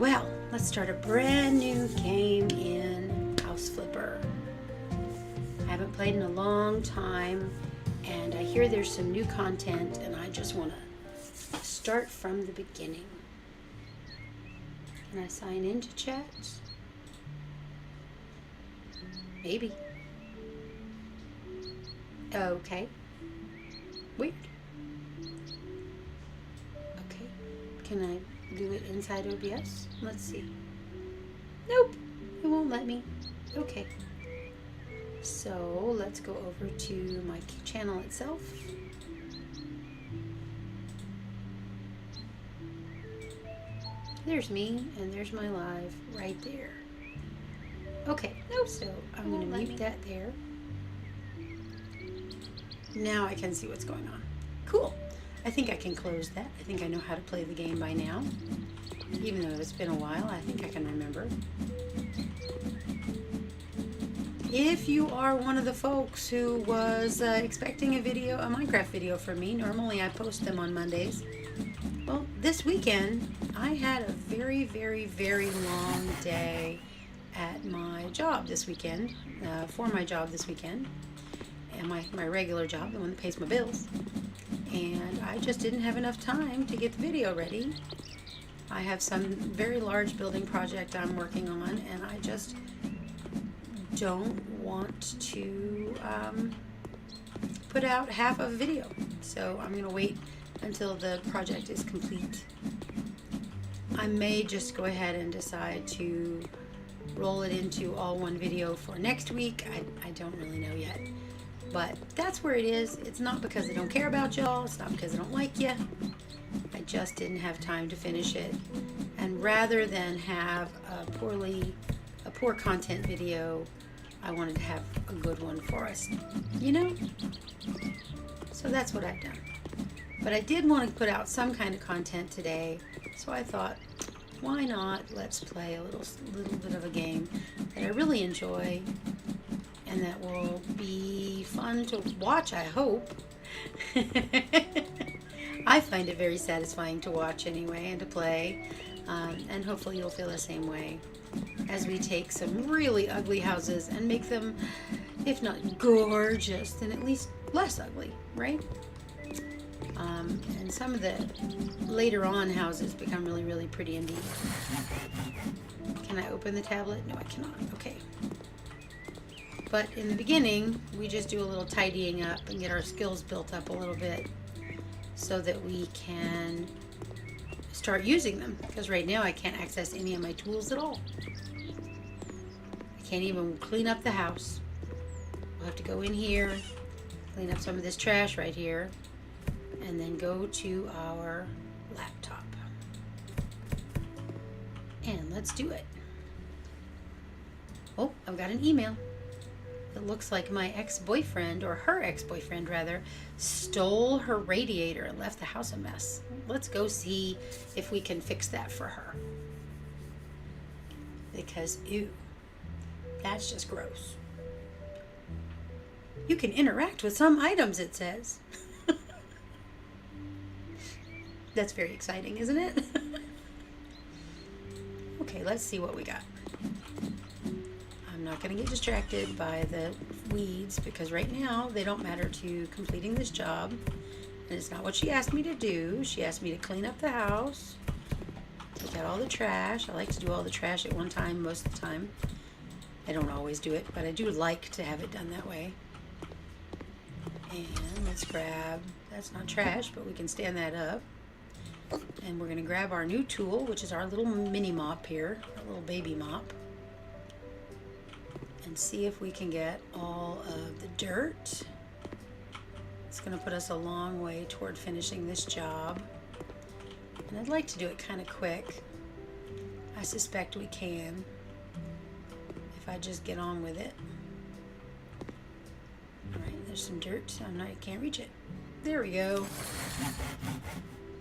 Well, let's start a brand new game in HouseFlipper. I haven't played in a long time, and I hear there's some new content, and I just want to start from the beginning. Can I sign into chat? Maybe. Okay. Weird. Okay. Can I do it inside OBS? Let's see. Nope. It won't let me. Okay. So let's go over to my channel itself. There's me, and there's my live right there. Okay, so I'm going to mute that there. Now I can see what's going on. Cool. I think I can close that. I think I know how to play the game by now. Even though it's been a while, I think I can remember. If you are one of the folks who was expecting a Minecraft video from me, normally I post them on Mondays. Well, this weekend, I had a very, very, very long day at my job this weekend, for my job this weekend, and my regular job, the one that pays my bills. And I just didn't have enough time to get the video ready. I have some very large building project I'm working on, and I just don't want to put out half of a video. So I'm going to wait until the project is complete. I may just go ahead and decide to roll it into all one video for next week. I don't really know yet. But that's where it is. It's not because I don't care about y'all. It's not because I don't like you. I just didn't have time to finish it. And rather than have a poor content video, I wanted to have a good one for us. You know? So that's what I've done. But I did want to put out some kind of content today. So I thought, why not? Let's play a little bit of a game that I really enjoy, and that will be fun to watch, I hope. I find it very satisfying to watch anyway, and to play, and hopefully you'll feel the same way as we take some really ugly houses and make them, if not gorgeous, then at least less ugly, right? And some of the later on houses become really, really pretty indeed. Can I open the tablet? No, I cannot. Okay. But in the beginning, we just do a little tidying up and get our skills built up a little bit so that we can start using them. Because right now I can't access any of my tools at all. I can't even clean up the house. We'll have to go in here, clean up some of this trash right here, and then go to our laptop. And let's do it. Oh, I've got an email. It looks like my ex-boyfriend, or her ex-boyfriend rather, stole her radiator and left the house a mess. Let's go see if we can fix that for her. Because, ew, that's just gross. You can interact with some items, it says. That's very exciting, isn't it? Okay, let's see what we got. I'm not going to get distracted by the weeds because right now they don't matter to completing this job. And it's not what she asked me to do. She asked me to clean up the house, take out all the trash. I like to do all the trash at one time most of the time. I don't always do it, but I do like to have it done that way. And let's grab, that's not trash, but we can stand that up. And we're going to grab our new tool, which is our little mini mop here, our little baby mop, and see if we can get all of the dirt. It's going to put us a long way toward finishing this job. And I'd like to do it kind of quick. I suspect we can if I just get on with it. Alright, there's some dirt. I can't reach it. There we go.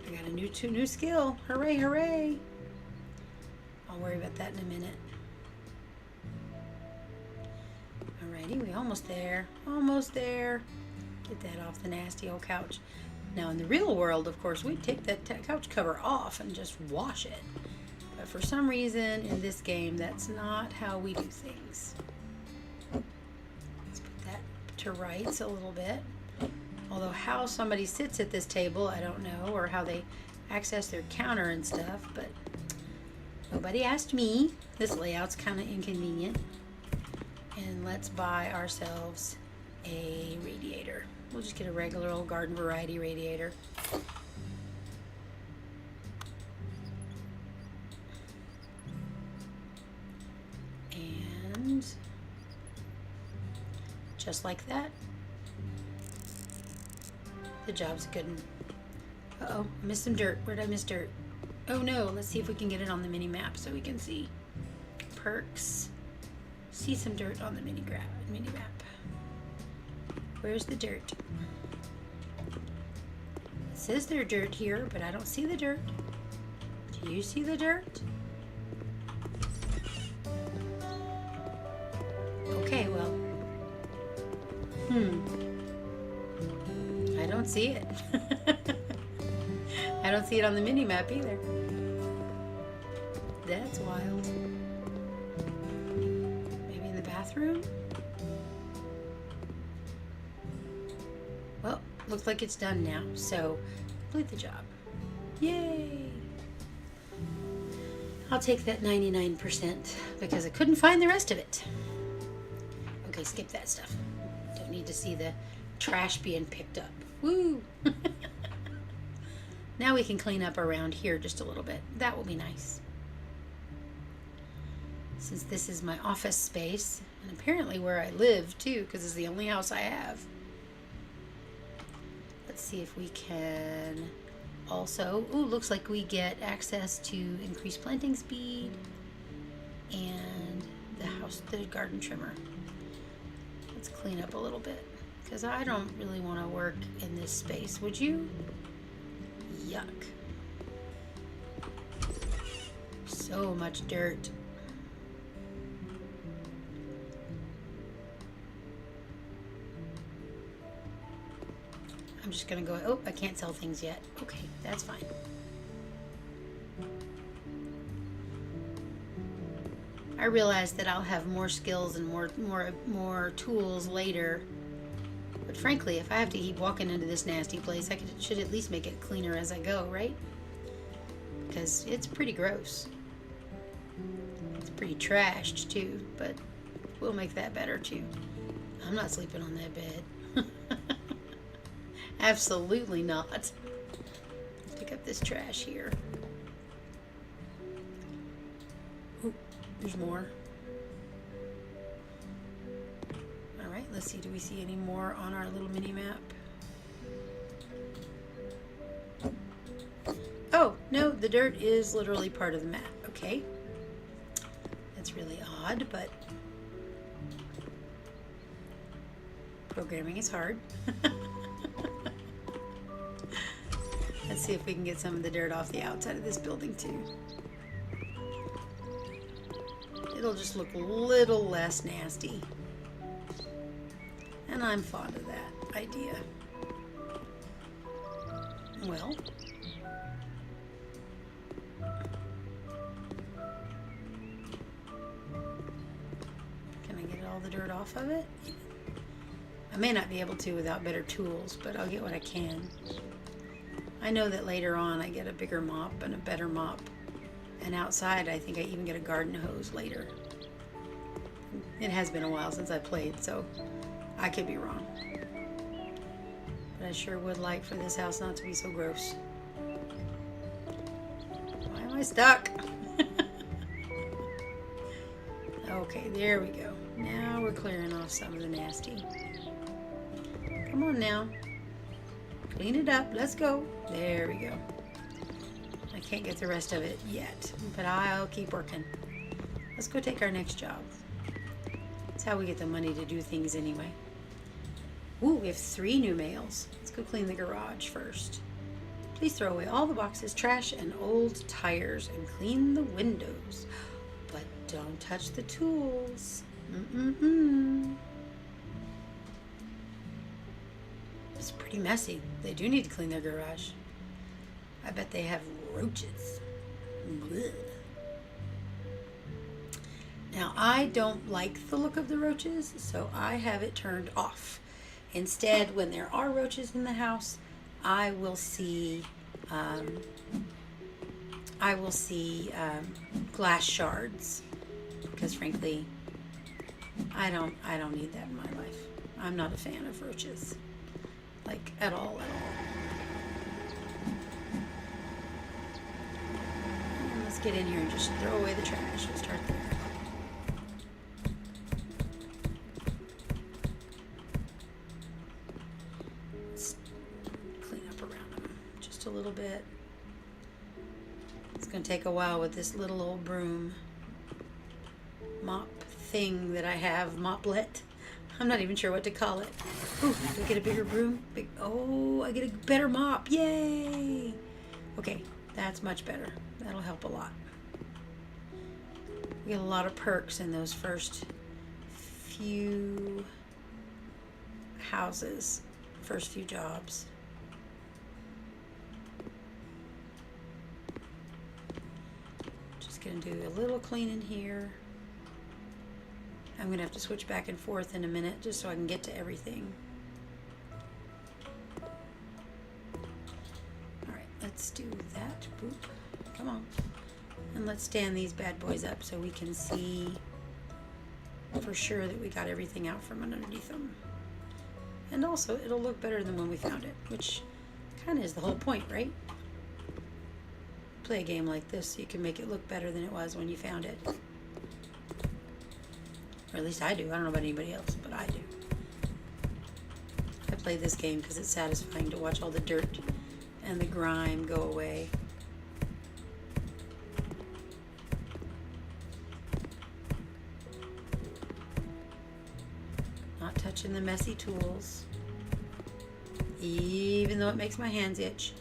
I got a new skill. Hooray, hooray. I'll worry about that in a minute. Alrighty, we're almost there. Almost there. Get that off the nasty old couch. Now in the real world, of course, we'd take that couch cover off and just wash it. But for some reason in this game, that's not how we do things. Let's put that to rights a little bit. Although how somebody sits at this table, I don't know, or how they access their counter and stuff, but nobody asked me. This layout's kind of inconvenient. And let's buy ourselves a radiator. We'll just get a regular old garden variety radiator. And just like that, the job's a good one. Uh-oh, I missed some dirt. Where did I miss dirt? Oh no, let's see if we can get it on the mini map so we can see perks. See some dirt on the mini map. Where's the dirt? It says there's dirt here, but I don't see the dirt. Do you see the dirt? Okay, well. I don't see it. I don't see it on the mini map either. That's wild. Maybe in the bathroom? Well, looks like it's done now, so complete the job. Yay! I'll take that 99% because I couldn't find the rest of it. Okay, skip that stuff. Don't need to see the trash being picked up. Woo! Now we can clean up around here just a little bit. That will be nice. Since this is my office space, and apparently where I live too, because it's the only house I have. Let's see if we can also, ooh, looks like we get access to increased planting speed and the garden trimmer. Let's clean up a little bit because I don't really want to work in this space. Would you? Yuck. So much dirt. I'm just gonna go, oh, I can't sell things yet. Okay, that's fine. I realize that I'll have more skills and more tools later. But frankly, if I have to keep walking into this nasty place, I should at least make it cleaner as I go, right? Because it's pretty gross. It's pretty trashed too, but we'll make that better too. I'm not sleeping on that bed. Absolutely not. Let's pick up this trash here. Ooh, there's more. Alright, let's see. Do we see any more on our little mini map? Oh, no, the dirt is literally part of the map. Okay. That's really odd, but programming is hard. Let's see if we can get some of the dirt off the outside of this building too. It'll just look a little less nasty. And I'm fond of that idea. Well, can I get all the dirt off of it? I may not be able to without better tools, but I'll get what I can. I know that later on I get a bigger mop and a better mop. And outside I think I even get a garden hose later. It has been a while since I played, so I could be wrong. But I sure would like for this house not to be so gross. Why am I stuck? Okay, there we go. Now we're clearing off some of the nasty. Come on now. Clean it up. Let's go. There we go. I can't get the rest of it yet, but I'll keep working. Let's go take our next job. That's how we get the money to do things anyway. Ooh, we have 3 new males. Let's go clean the garage first. Please throw away all the boxes, trash, and old tires, and clean the windows. But don't touch the tools. It's pretty messy. They do need to clean their garage. I bet they have roaches. Blech. Now, I don't like the look of the roaches, so I have it turned off. Instead, when there are roaches in the house, I will see um, glass shards, because frankly, I don't need that in my life. I'm not a fan of roaches, like at all. And let's get in here and just throw away the trash. We'll start there. Let's clean up around them just a little bit. It's going to take a while with this little old broom mop thing that I have, moplet. I'm not even sure what to call it. Ooh, do I get a bigger broom? Oh, I get a better mop. Yay! Okay, that's much better. That'll help a lot. We get a lot of perks in those first few houses, first few jobs. Just gonna do a little cleaning here. I'm going to have to switch back and forth in a minute just so I can get to everything. Alright, let's do that. Boop. Come on. And let's stand these bad boys up so we can see for sure that we got everything out from underneath them. And also, it'll look better than when we found it, which kind of is the whole point, right? Play a game like this so you can make it look better than it was when you found it. Or at least I do. I don't know about anybody else, but I do. I play this game because it's satisfying to watch all the dirt and the grime go away. Not touching the messy tools. Even though it makes my hands itch.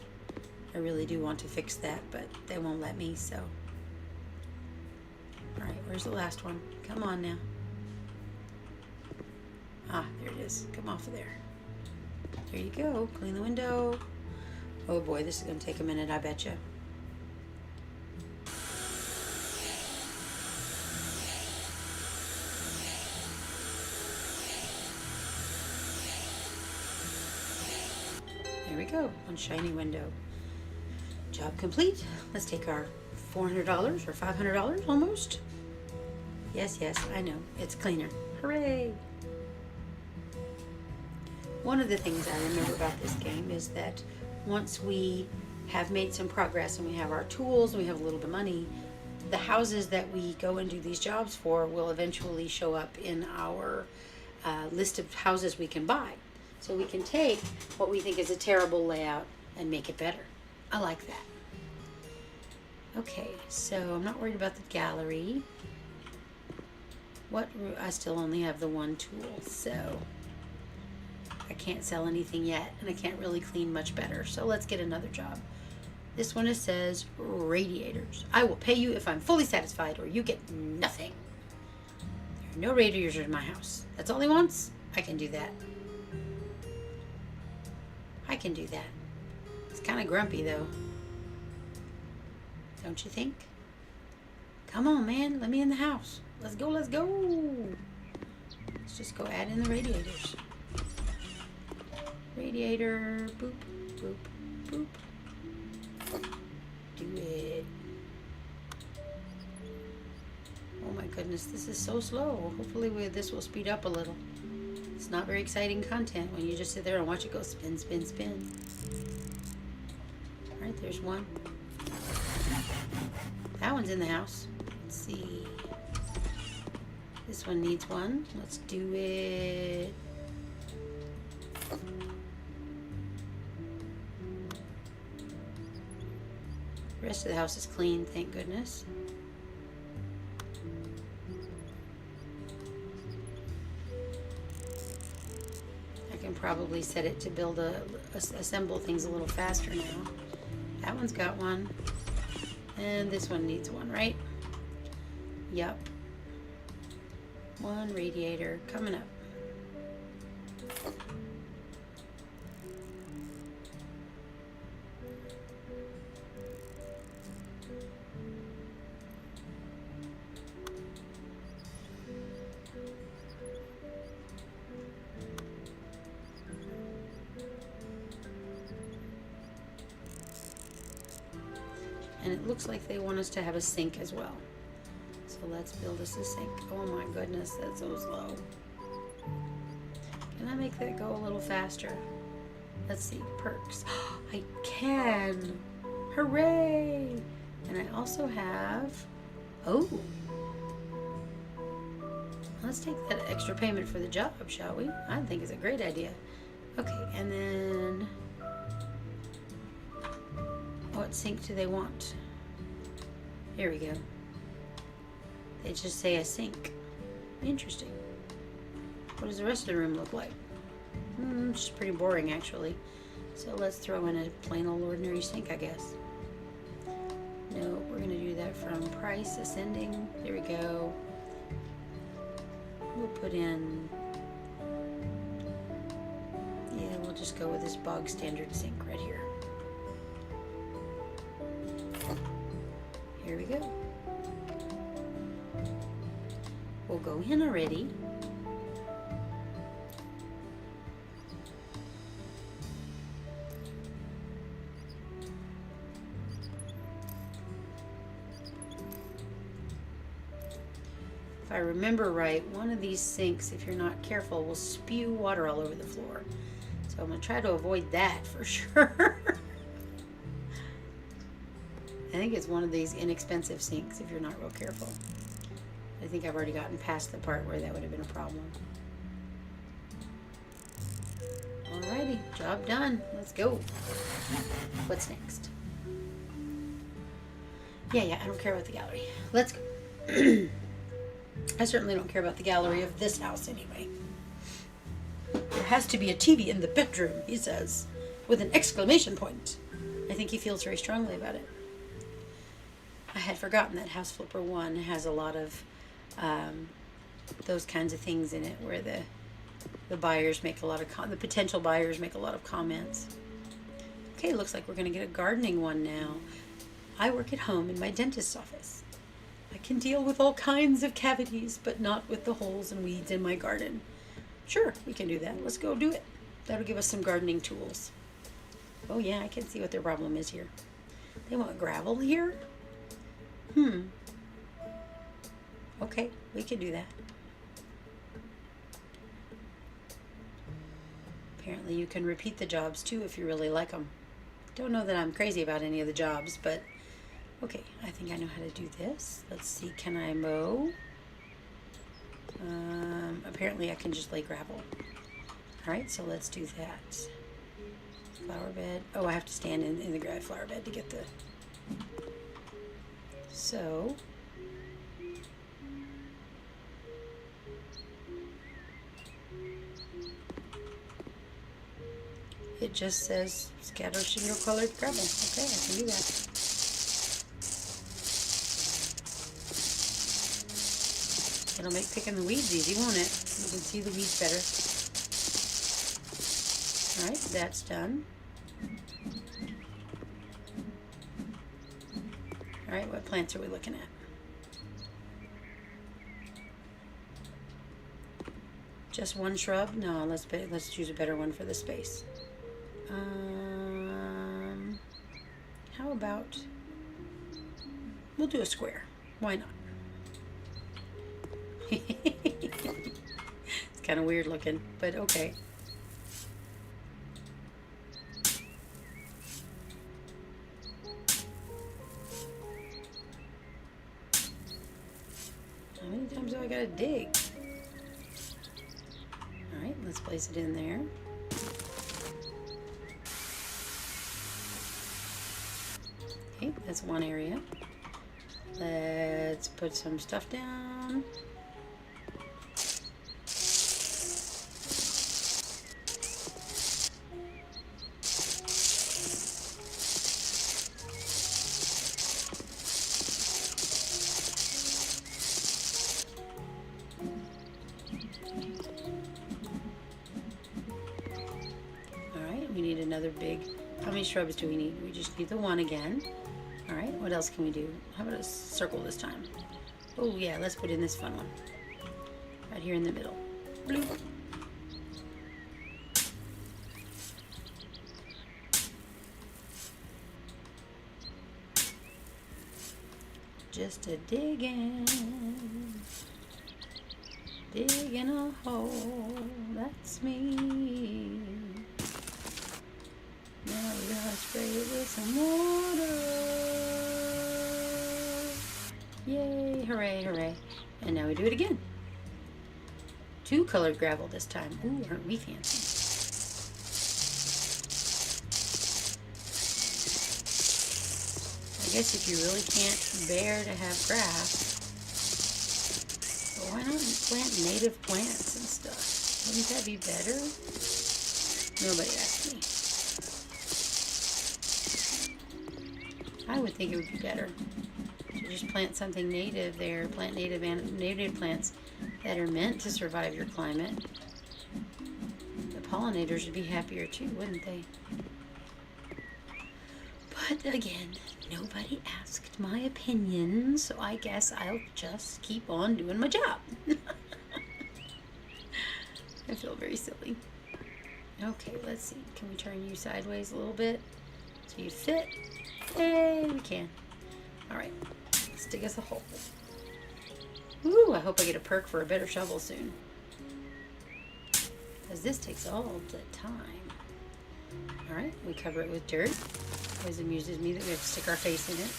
I really do want to fix that, but they won't let me, so. Alright, where's the last one? Come on now. Ah, there it is. Come off of there. There you go. Clean the window. Oh boy, this is going to take a minute, I betcha. There we go. One shiny window. Job complete. Let's take our $400 or $500 almost. Yes, I know. It's cleaner. Hooray! One of the things I remember about this game is that once we have made some progress and we have our tools and we have a little bit of money, the houses that we go and do these jobs for will eventually show up in our list of houses we can buy. So we can take what we think is a terrible layout and make it better. I like that. Okay, so I'm not worried about the gallery. I still only have the one tool, so I can't sell anything yet, and I can't really clean much better. So let's get another job. This one says radiators. I will pay you if I'm fully satisfied, or you get nothing. There are no radiators in my house. That's all he wants? I can do that. I can do that. It's kind of grumpy, though. Don't you think? Come on, man. Let me in the house. Let's go, let's go. Let's just go add in the radiators. Radiator, boop, boop, boop. Do it. Oh my goodness, this is so slow. Hopefully this will speed up a little. It's not very exciting content when you just sit there and watch it go spin, spin, spin. Alright, there's one. That one's in the house. Let's see. This one needs one. Let's do it. The rest of the house is clean, thank goodness. I can probably set it to build assemble things a little faster now. That one's got one. And this one needs one, right? Yep. One radiator coming up. And it looks like they want us to have a sink as well. So let's build us a sink. Oh my goodness, that's so slow. Can I make that go a little faster? Let's see, perks. I can! Hooray! And I also have, oh, let's take that extra payment for the job, shall we? I think it's a great idea. Okay, and then, what sink do they want? Here we go. They just say a sink. Interesting. What does the rest of the room look like? It's pretty boring, actually. So let's throw in a plain old ordinary sink, I guess. No, we're going to do that from price ascending. There we go. We'll put in, yeah, we'll just go with this bog standard sink right here. Here we go. We'll go in already. If I remember right, one of these sinks, if you're not careful, will spew water all over the floor. So I'm going to try to avoid that for sure. I think it's one of these inexpensive sinks if you're not real careful. I think I've already gotten past the part where that would have been a problem. Alrighty, job done. Let's go. What's next? Yeah, I don't care about the gallery. Let's go. I certainly don't care about the gallery of this house anyway. There has to be a TV in the bedroom, he says, with an exclamation point. I think he feels very strongly about it. I had forgotten that HouseFlipper 1 has a lot of those kinds of things in it where the buyers make a lot of the potential buyers make a lot of comments. Okay, looks like we're going to get a gardening one now. I work at home in my dentist's office. I can deal with all kinds of cavities, but not with the holes and weeds in my garden. Sure, we can do that. Let's go do it. That'll give us some gardening tools. Oh yeah, I can see what their problem is here. They want gravel here? Okay, we can do that. Apparently you can repeat the jobs too if you really like them. Don't know that I'm crazy about any of the jobs, but okay, I think I know how to do this. Let's see, can I mow? Apparently I can just lay gravel. Alright, so let's do that. Flower bed. Oh, I have to stand in the flower bed to get the... So... It just says scatter shingle colored gravel. Okay, I can do that. It'll make picking the weeds easy, won't it? You can see the weeds better. Alright, that's done. Alright, what plants are we looking at? Just one shrub? No, let's choose a better one for the space. How about, we'll do a square. Why not? It's kind of weird looking, but okay. How many times do I gotta dig? Alright, let's place it in there. Okay, that's one area. Let's put some stuff down. Alright, we need another big... How many shrubs do we need? We just need the one again. Alright, what else can we do? How about a circle this time? Oh yeah, let's put in this fun one. Right here in the middle. Bloop. Just a digging a hole. That's me. Now we gotta spray it with some water. Yay! Hooray! Hooray! And now we do it again. 2 colored gravel this time. Ooh, aren't we fancy? I guess if you really can't bear to have grass, well, why not plant native plants and stuff? Wouldn't that be better? Nobody asked me. I would think it would be better to just plant something native there, plant native plants that are meant to survive your climate. The pollinators would be happier too, wouldn't they? But again, nobody asked my opinion, so I guess I'll just keep on doing my job. I feel very silly. Okay, let's see. Can we turn you sideways a little bit so you fit? Hey, we can. All right, let's dig us a hole. Ooh, I hope I get a perk for a better shovel soon, because this takes all the time. All right, we cover it with dirt. Always amuses me that we have to stick our face in it.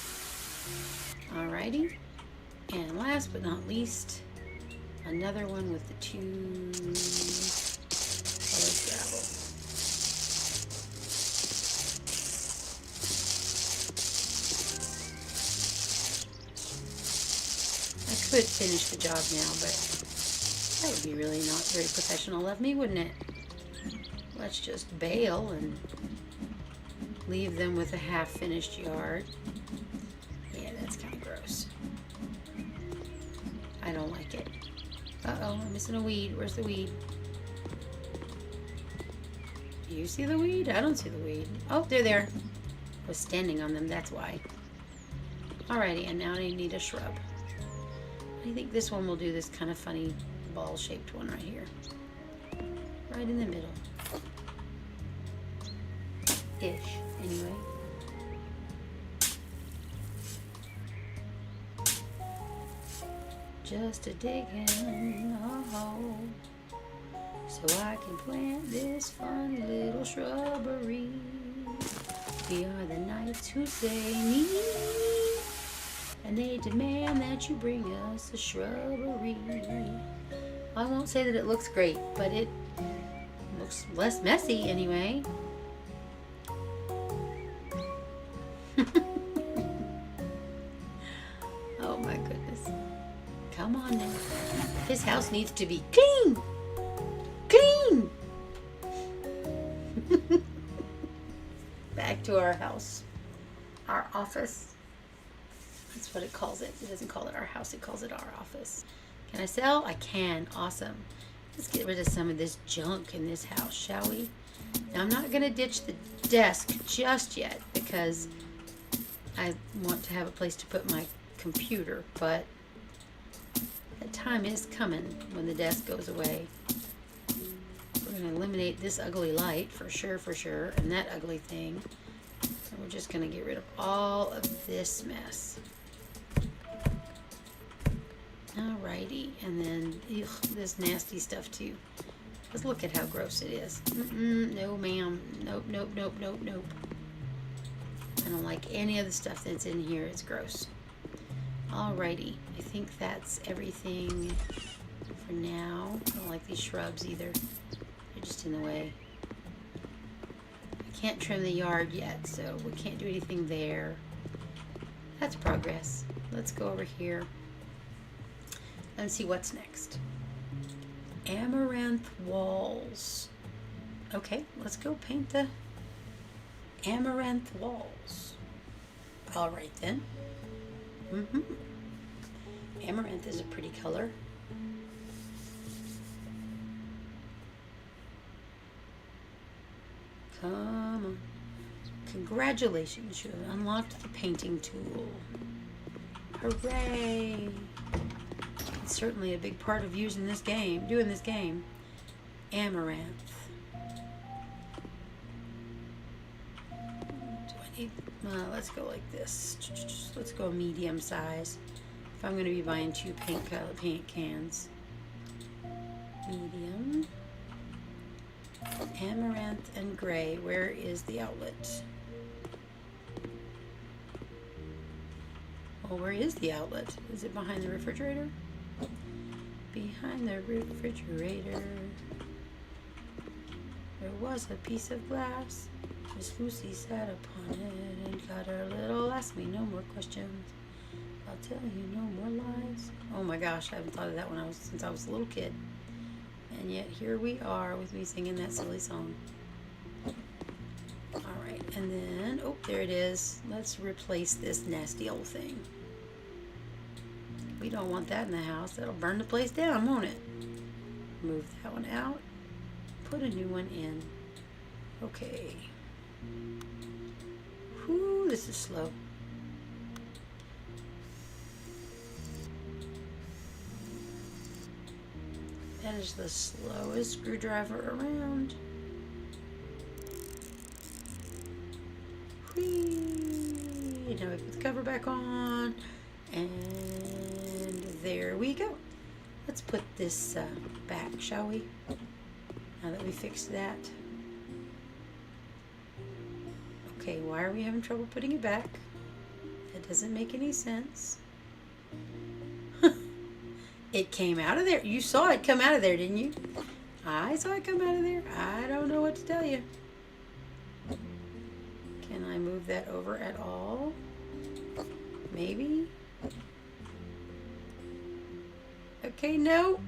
Alrighty. And last but not least, another one with the 2 colored gravel. I could finish the job now, but that would be really not very professional of me, wouldn't it? Let's just bail and leave them with a half-finished yard. Yeah, that's kind of gross. I don't like it. Uh-oh, I'm missing a weed. Where's the weed? Do you see the weed? I don't see the weed. Oh, they're there. I was standing on them, that's why. Alrighty, and now I need a shrub. I think this one will do, this kind of funny ball-shaped one right here. Right in the middle. Ish, anyway. Just a digging a hole so I can plant this fun little shrubbery. We are the knights who say me, and they demand that you bring us a shrubbery. I won't say that it looks great, but it looks less messy anyway. Oh my goodness. Come on now. His house needs to be clean. Clean. Back to our house. Our office. That's what it calls it. It doesn't call it our house. It calls it our office. Can I sell? I can. Awesome. Let's get rid of some of this junk in this house, shall we? Now, I'm not going to ditch the desk just yet because I want to have a place to put my computer, but that time is coming when the desk goes away. We're going to eliminate this ugly light for sure, and that ugly thing. And we're just going to get rid of all of this mess. Alrighty, and then this nasty stuff too. Just look at how gross it is. No ma'am. Nope, nope, nope, nope, nope. I don't like any of the stuff that's in here. It's gross. Alrighty, I think that's everything for now. I don't like these shrubs either. They're just in the way. I can't trim the yard yet, so we can't do anything there. That's progress. Let's go over here and see what's next. Amaranth walls. Okay, let's go paint the amaranth walls. All right then. Amaranth is a pretty color. Come on. Congratulations, you have unlocked the painting tool. Hooray! It's certainly a big part of doing this game. Amaranth. Do I let's go like this. Let's go medium size. If I'm going to be buying 2 paint cans. Medium. Amaranth and gray. Where is the outlet? Well, where is the outlet? Is it behind the refrigerator? Behind the refrigerator. There was a piece of glass. Miss Lucy sat upon it and got her little. Ask me no more questions. I'll tell you no more lies. Oh my gosh, I haven't thought of that since I was a little kid. And yet here we are with me singing that silly song. Alright, and then, oh, there it is. Let's replace this nasty old thing. We don't want that in the house. That'll burn the place down, won't it? Move that one out. Put a new one in. Okay. Whew, this is slow. That is the slowest screwdriver around. Whee! Now we put the cover back on, and there we go. Let's put this back, shall we? Now that we fixed that. Okay, why are we having trouble putting it back? That doesn't make any sense. It came out of there. You saw it come out of there, didn't you? I saw it come out of there. I don't know what to tell you. Can I move that over at all? Maybe? Okay, no.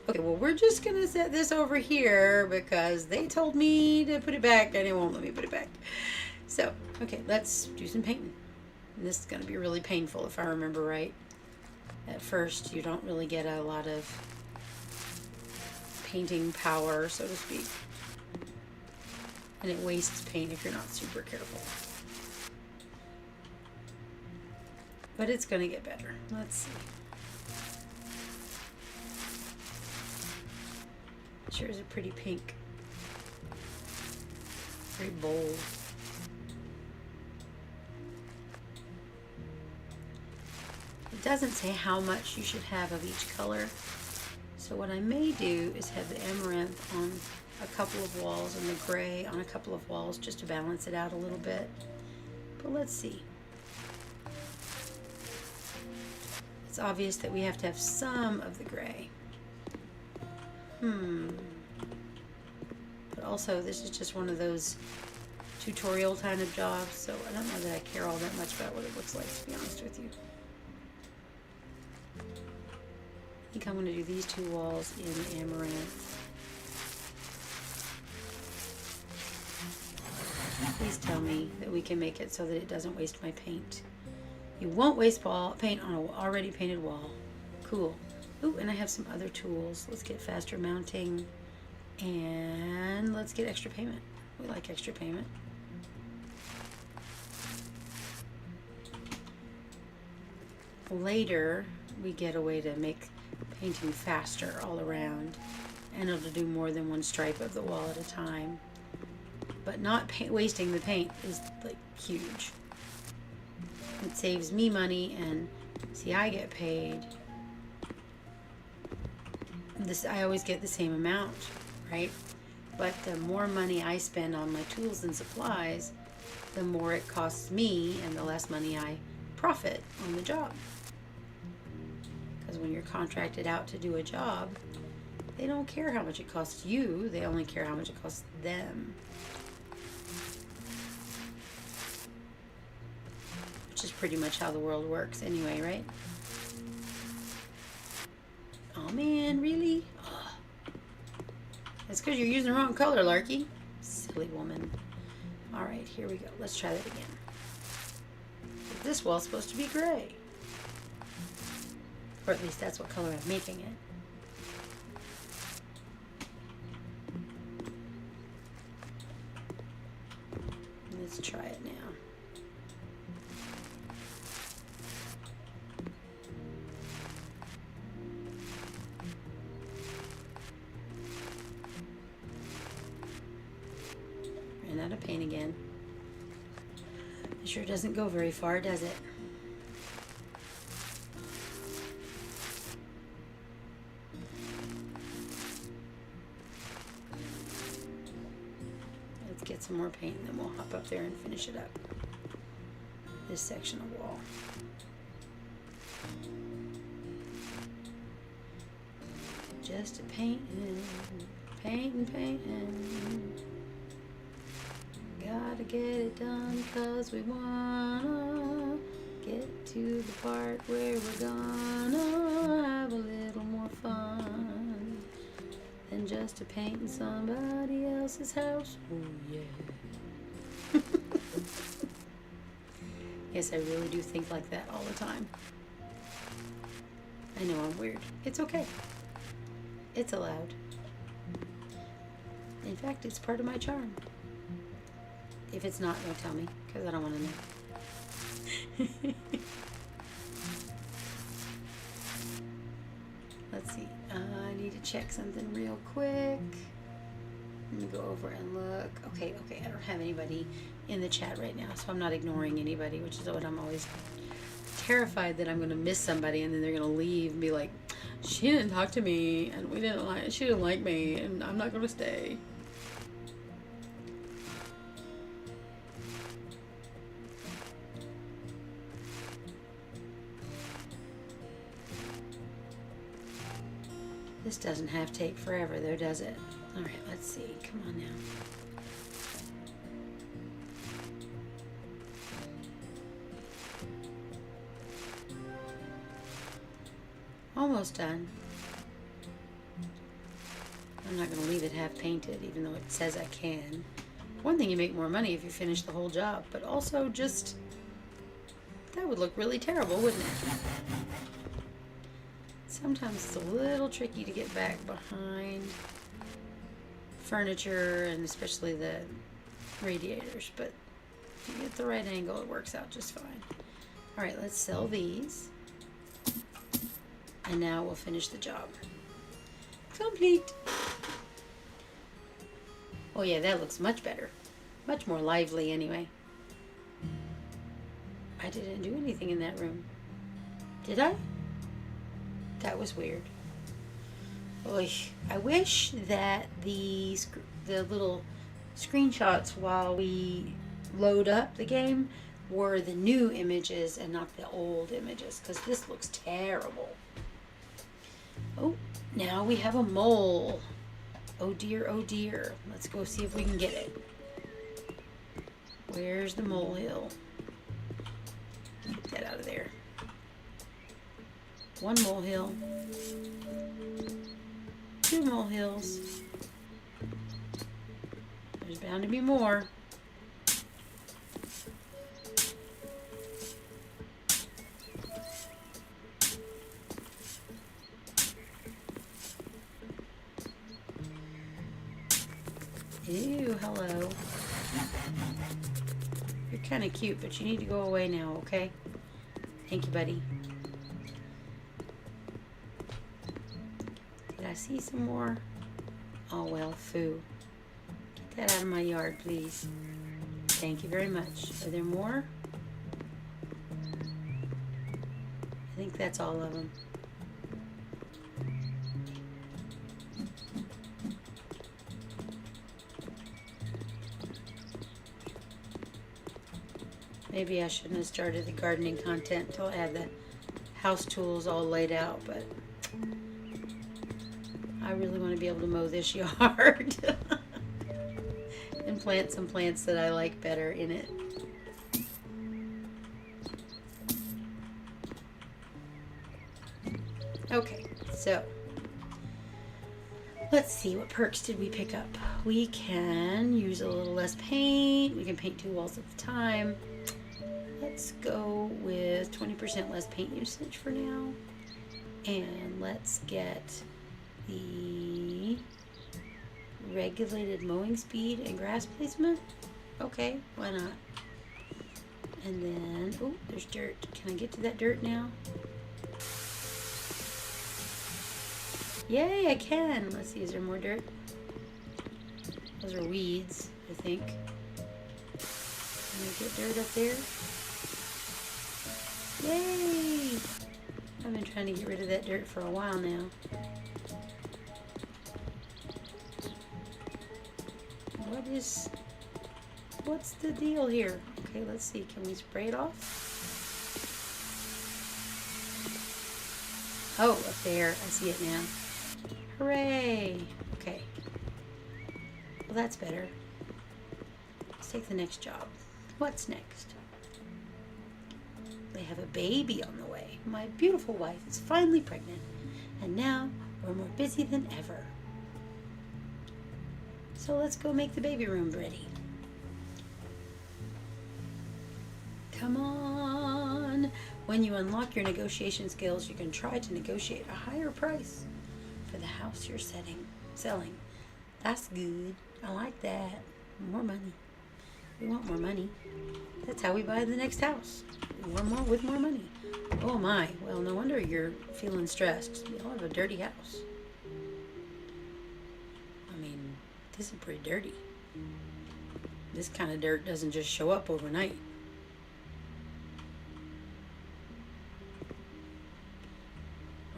Okay, well, we're just going to set this over here because they told me to put it back and it won't let me put it back. So, okay, let's do some painting. And this is going to be really painful if I remember right. At first, you don't really get a lot of painting power, so to speak. And it wastes paint if you're not super careful. But it's going to get better. Let's see. Sure is a pretty pink. Very bold. It doesn't say how much you should have of each color. So what I may do is have the amaranth on a couple of walls and the gray on a couple of walls just to balance it out a little bit. But let's see. It's obvious that we have to have some of the gray. But also this is just one of those tutorial kind of jobs, so I don't know that I care all that much about what it looks like, to be honest with you. I think I'm going to do these 2 walls in amaranth. Please tell me that we can make it so that it doesn't waste my paint. You won't waste paint on an already painted wall. Cool. Ooh, and I have some other tools. Let's get faster mounting and let's get extra payment. We like extra payment. Later, we get a way to make painting faster all around, and it'll do more than one stripe of the wall at a time. But not wasting the paint is like huge. It saves me money, and see, I get paid. I always get the same amount, right? But the more money I spend on my tools and supplies, the more it costs me and the less money I profit on the job. Because when you're contracted out to do a job, they don't care how much it costs you, they only care how much it costs them. Which is pretty much how the world works anyway, right? Oh man, really? Ugh. That's because you're using the wrong color, Larky. Silly woman. Alright, here we go. Let's try that again. This wall's supposed to be gray. Or at least that's what color I'm making it. Let's try it now. Ran out of paint again. It sure doesn't go very far, does it? Let's get some more paint and then we'll hop up there and finish it up. This section of wall. Just a painting, painting. Gotta get it done 'cause we wanna get to the part where we're gonna have a little more fun than just a painting somebody else's house. Oh yeah. Yes, I really do think like that all the time. I know I'm weird. It's okay. It's allowed. In fact, it's part of my charm. If it's not, don't tell me, because I don't want to know. Let's see. I need to check something real quick. Let me go over and look. Okay, I don't have anybody in the chat right now, so I'm not ignoring anybody, which is what I'm always terrified that I'm going to miss somebody and then they're going to leave and be like, she didn't talk to me and she didn't like me and I'm not going to stay. This doesn't have to take forever though, does it? All right, let's see. Come on now. Almost done. I'm not going to leave it half painted, even though it says I can. One thing, you make more money if you finish the whole job, but also just, that would look really terrible, wouldn't it? Sometimes it's a little tricky to get back behind furniture, and especially the radiators, but if you get the right angle, it works out just fine. All right, let's sell these. And now we'll finish the job. Complete. Oh yeah, that looks much better. Much more lively anyway. I didn't do anything in that room. Did I? That was weird. Oy. I wish that the little screenshots while we load up the game were the new images and not the old images, because this looks terrible. Oh, now we have a mole. Oh dear, oh dear. Let's go see if we can get it. Where's the molehill? Get that out of there. One molehill. Two molehills. There's bound to be more. Ew, hello. You're kind of cute, but you need to go away now, okay? Thank you, buddy. Did I see some more? Oh, well, foo. Get that out of my yard, please. Thank you very much. Are there more? I think that's all of them. Maybe I shouldn't have started the gardening content until I had the house tools all laid out, but I really want to be able to mow this yard and plant some plants that I like better in it. Okay, so let's see, what perks did we pick up? We can use a little less paint. We can paint 2 walls at a time. Let's go with 20% less paint usage for now. And let's get the regulated mowing speed and grass placement. Okay, why not? And then, oh, there's dirt. Can I get to that dirt now? Yay, I can. Let's see, is there more dirt? Those are weeds, I think. Can we get dirt up there? Yay! I've been trying to get rid of that dirt for a while now. What's the deal here? Okay, let's see. Can we spray it off? Oh, up there. I see it now. Hooray! Okay. Well, that's better. Let's take the next job. What's next? They have a baby on the way. My beautiful wife is finally pregnant, and now we're more busy than ever. So let's go make the baby room ready. Come on. When you unlock your negotiation skills, you can try to negotiate a higher price for the house you're selling. That's good. I like that. More money. We want more money. That's how we buy the next house. More with more money. Oh my. Well, no wonder you're feeling stressed. You all have a dirty house. I mean, this is pretty dirty. This kind of dirt doesn't just show up overnight.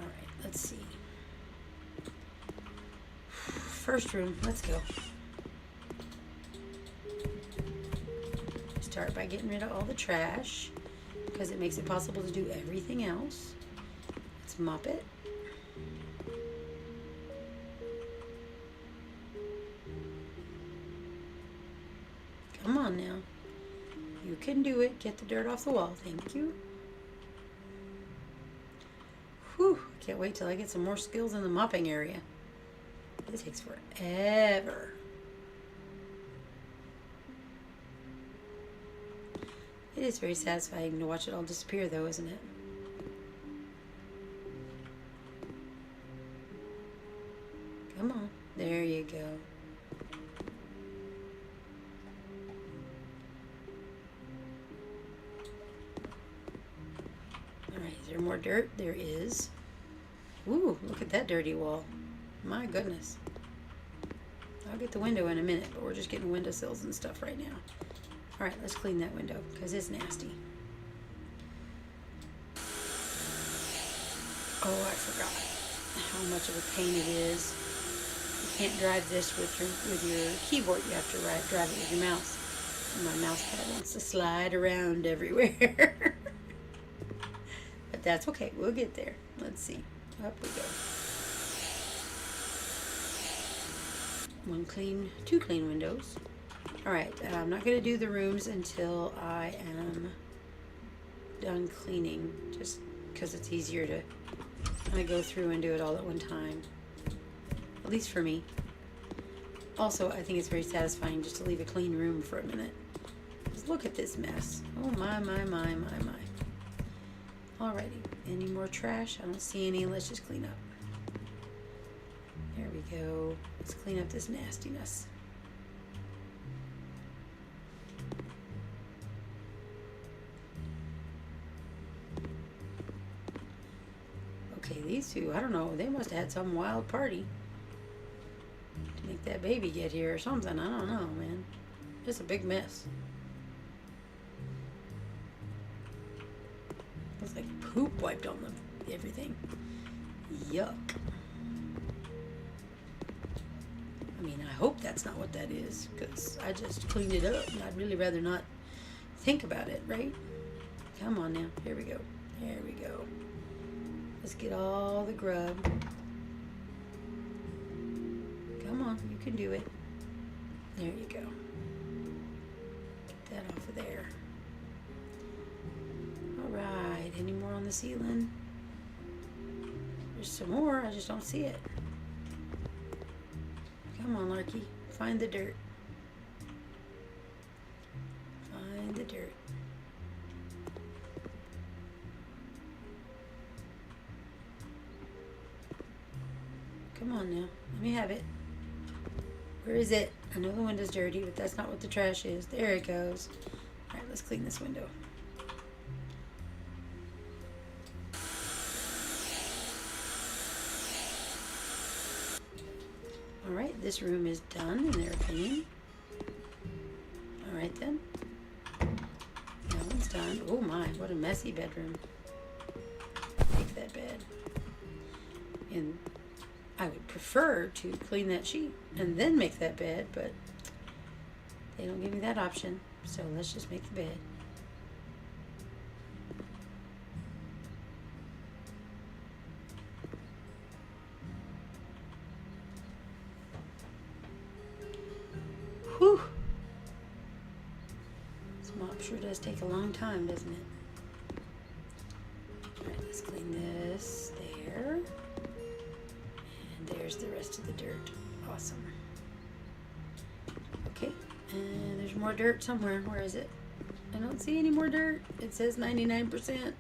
Alright, let's see. First room, let's go. Start by getting rid of all the trash because it makes it possible to do everything else. Let's mop it. Come on now. You can do it. Get the dirt off the wall. Thank you. Whew. Can't wait till I get some more skills in the mopping area. It takes forever. It is very satisfying to watch it all disappear, though, isn't it? Come on. There you go. Alright, is there more dirt? There is. Ooh, look at that dirty wall. My goodness. I'll get the window in a minute, but we're just getting windowsills and stuff right now. Alright, let's clean that window, because it's nasty. Oh, I forgot how much of a pain it is. You can't drive this with your keyboard. You have to drive it with your mouse. And my mouse pad wants to slide around everywhere. But that's okay. We'll get there. Let's see. Up we go. Two clean windows. Alright, I'm not going to do the rooms until I am done cleaning, just because it's easier to kind of go through and do it all at one time, at least for me. Also, I think it's very satisfying just to leave a clean room for a minute. Just look at this mess. Oh my, my, my, my, my. Alrighty, any more trash? I don't see any. Let's just clean up. There we go. Let's clean up this nastiness. Okay, these two, I don't know, they must have had some wild party to make that baby get here or something. I don't know, man. Just a big mess. Looks like poop wiped on everything. Yuck. I mean, I hope that's not what that is, because I just cleaned it up, and I'd really rather not think about it, right? Come on now. Here we go. There we go. Let's get all the grub. Come on, you can do it. There you go. Get that off of there. Alright, any more on the ceiling? There's some more, I just don't see it. Come on, Larky. Find the dirt. Find the dirt. Come on now. Let me have it. Where is it? I know the window's dirty, but that's not what the trash is. There it goes. Alright, let's clean this window. Alright, this room is done in their opinion. Alright then. what a messy bedroom. Make that bed. And I would prefer to clean that sheet and then make that bed, but they don't give me that option. So let's just make the bed. Whew. This mop sure does take a long time, doesn't it? Alright, let's clean this there. And there's the rest of the dirt. Awesome. Okay, and there's more dirt somewhere. Where is it? I don't see any more dirt. It says 99%.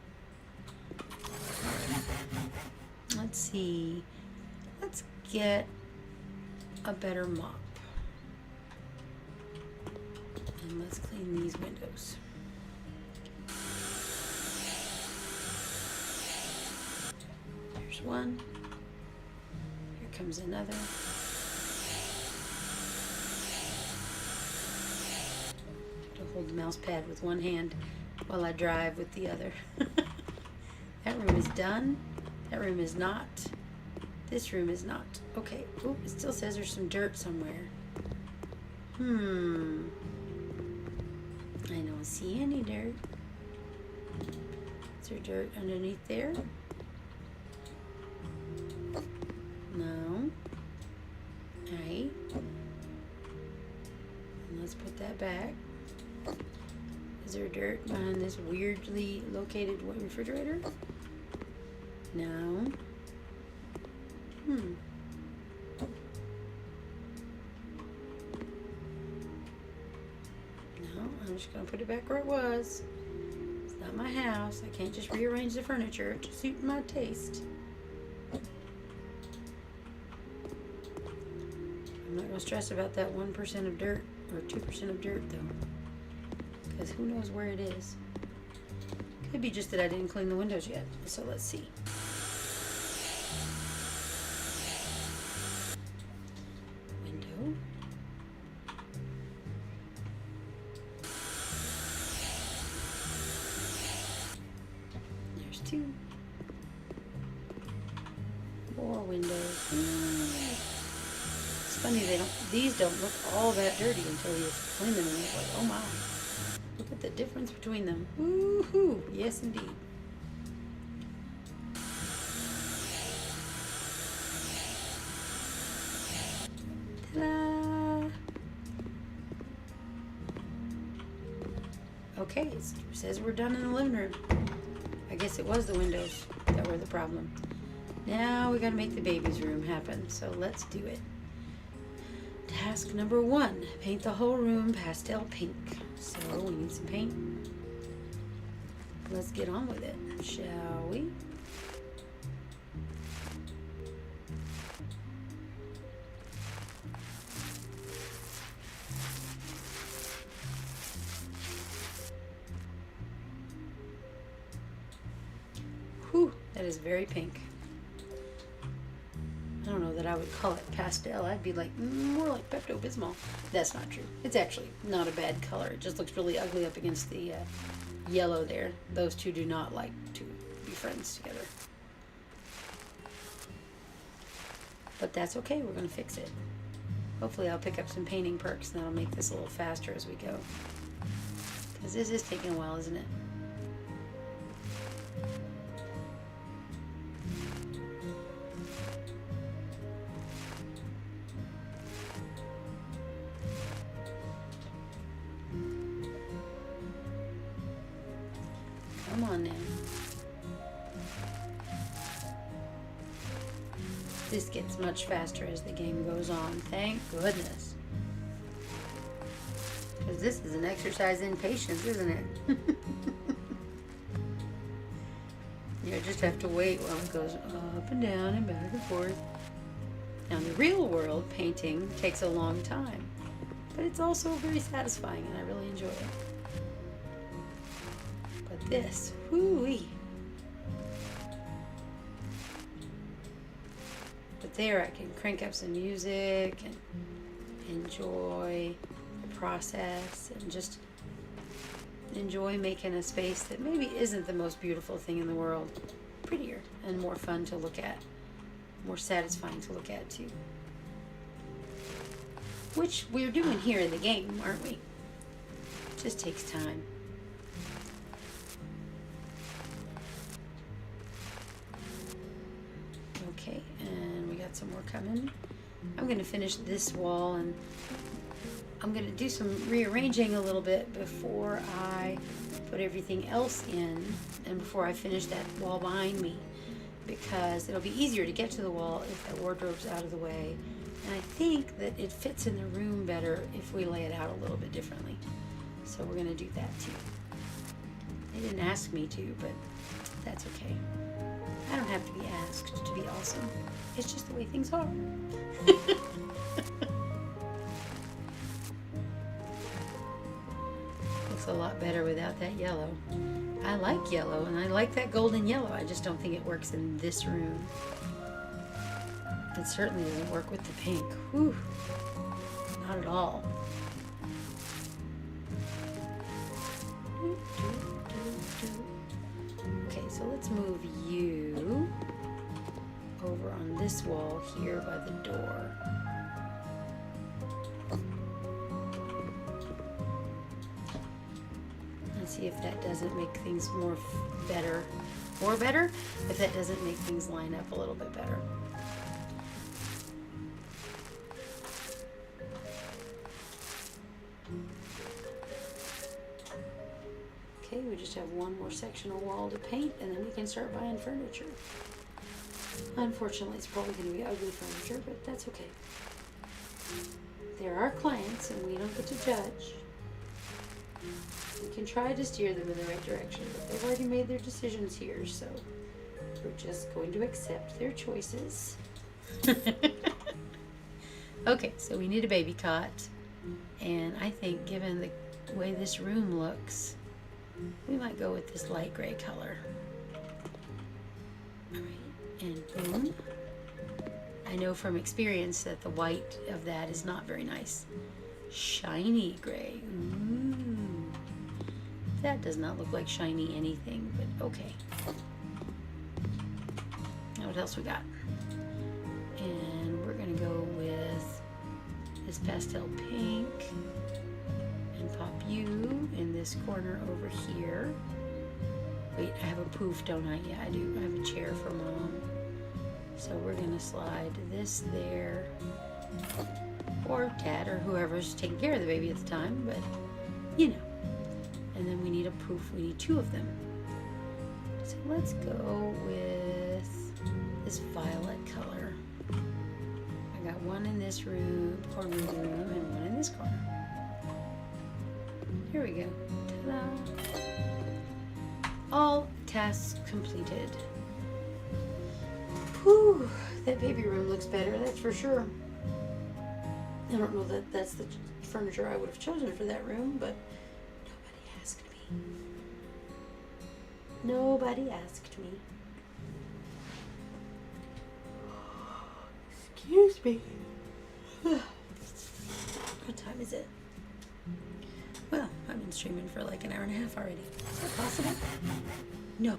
Let's see. Let's get a better mop. And let's clean these windows. There's one. Here comes another. To hold the mouse pad with one hand while I drive with the other. That room is done. That room is not. This room is not. Okay. Oh, it still says there's some dirt somewhere. I don't see any dirt. Is there dirt underneath there? No. Alright. Let's put that back. Is there dirt behind this weirdly located refrigerator? No. I'm just going to put it back where it was. It's not my house. I can't just rearrange the furniture to suit my taste. I'm not going to stress about that 1% of dirt or 2% of dirt though, because who knows where it is. Could be just that I didn't clean the windows yet. So let's see. Window. There's 2. 4 windows. It's funny these don't look all that dirty until you clean them and you're like, oh my. Look at the difference between them. Woohoo! Yes indeed. Ta-da! Okay, it says we're done in the living room. I guess it was the windows that were the problem. Now we gotta make the baby's room happen, so let's do it. Task number 1, paint the whole room pastel pink. So we need some paint. Let's get on with it, shall we? Whew, that is very pink. I don't know that I would call it pastel. I'd be like, more like Pepto-Bismol. That's not true. It's actually not a bad color. It just looks really ugly up against the yellow there. Those two do not like to be friends together. But that's okay. We're going to fix it. Hopefully I'll pick up some painting perks and that'll make this a little faster as we go. Because this is taking a while, isn't it? Come on now. This gets much faster as the game goes on. Thank goodness. Because this is an exercise in patience, isn't it? You just have to wait while it goes up and down and back and forth. Now, in the real world, painting takes a long time. But it's also very satisfying and I really enjoy it. But this, whoo-wee. But there I can crank up some music and enjoy the process and just enjoy making a space that maybe isn't the most beautiful thing in the world prettier and more fun to look at, more satisfying to look at too. Which we're doing here in the game, aren't we? It just takes time. Okay, and we got some more coming. I'm going to finish this wall, and I'm going to do some rearranging a little bit before I put everything else in and before I finish that wall behind me, because it'll be easier to get to the wall if that wardrobe's out of the way. And I think that it fits in the room better if we lay it out a little bit differently. So we're going to do that too. They didn't ask me to, but that's okay. I don't have to be asked to be awesome. It's just the way things are. Looks a lot better without that yellow. I like yellow, and I like that golden yellow. I just don't think it works in this room. It certainly doesn't work with the pink. Whew. Not at all. Okay, so let's move you over on this wall here by the door. Let's see if that doesn't make things more better. If that doesn't make things line up a little bit better. Okay, we just have one more sectional wall to paint, and then we can start buying furniture. Unfortunately, it's probably going to be ugly furniture, but that's okay. They're our clients, and we don't get to judge. We can try to steer them in the right direction, but they've already made their decisions here, so we're just going to accept their choices. Okay, so we need a baby cot, and I think given the way this room looks, we might go with this light gray color. All right, and boom. I know from experience that the white of that is not very nice. Shiny gray. Ooh. That does not look like shiny anything, but okay. Now what else we got? And we're gonna go with this pastel pink. Pop you in this corner over here. Wait, I have a poof, don't I? Yeah, I do. I have a chair for Mom. So we're gonna slide this there, or Dad, or whoever's taking care of the baby at the time, but you know. And then we need a poof. We need two of them. So let's go with this violet color. I got one in this room, corner of the room, and one in this corner. Here we go. Ta-da! All tasks completed. Whew, that baby room looks better, that's for sure. I don't know that that's the furniture I would have chosen for that room, but nobody asked me. Nobody asked me. Excuse me. What time is it? Well, I've been streaming for like an hour and a half already. Is that possible? No way.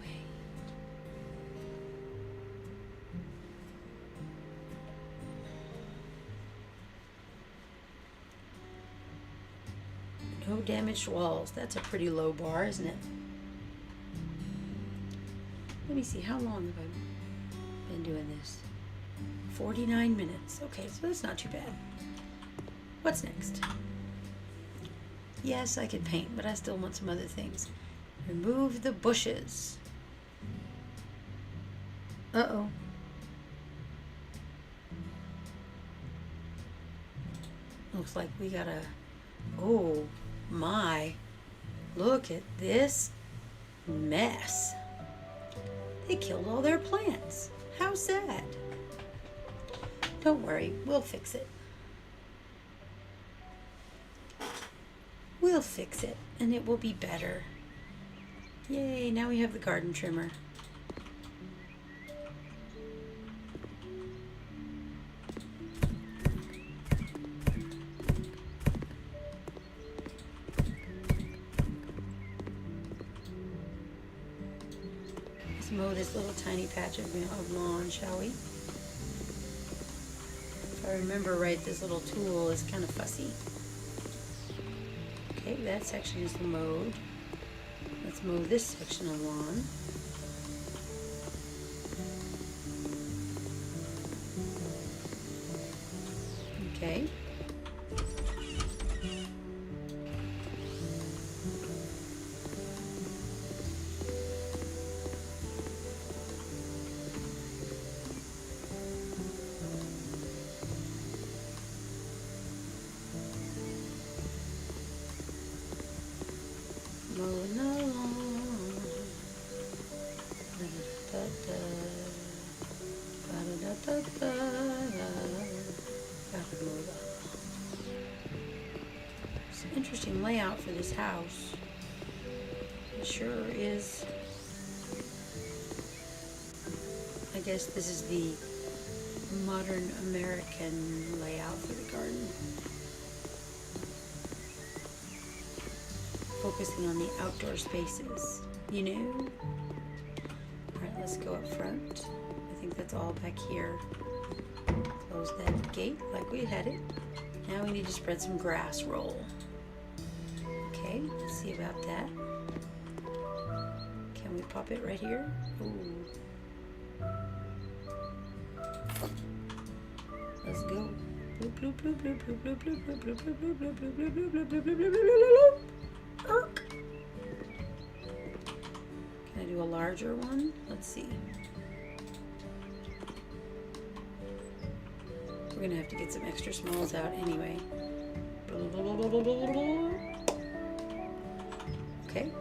No damaged walls. That's a pretty low bar, isn't it? Let me see, how long have I been doing this? 49 minutes. Okay, so that's not too bad. What's next? Yes, I could paint, but I still want some other things. Remove the bushes. Uh-oh. Looks like we got a... Oh, my. Look at this mess. They killed all their plants. How sad. Don't worry, we'll fix it. We'll fix it, and it will be better. Yay, now we have the garden trimmer. Let's mow this little tiny patch of lawn, shall we? If I remember right, this little tool is kind of fussy. Okay, that section is mowed. Let's mow this section of lawn. Okay. Moving along. It's an interesting layout for this house. It sure is. I guess this is the modern American layout for the garden. Focusing on the outdoor spaces, you know? Alright, let's go up front. I think that's all back here. Close that gate like we had it. Now we need to spread some grass roll. Okay, let's see about that. Can we pop it right here? Ooh. Let's go. Bloop, bloop, bloop, bloop, bloop, bloop, bloop, bloop, bloop, bloop, bloop, bloop, bloop, bloop, bloop, bloop, bloop, bloop, bloop. Can I do a larger one? Let's see. We're gonna have to get some extra smalls out anyway. Okay.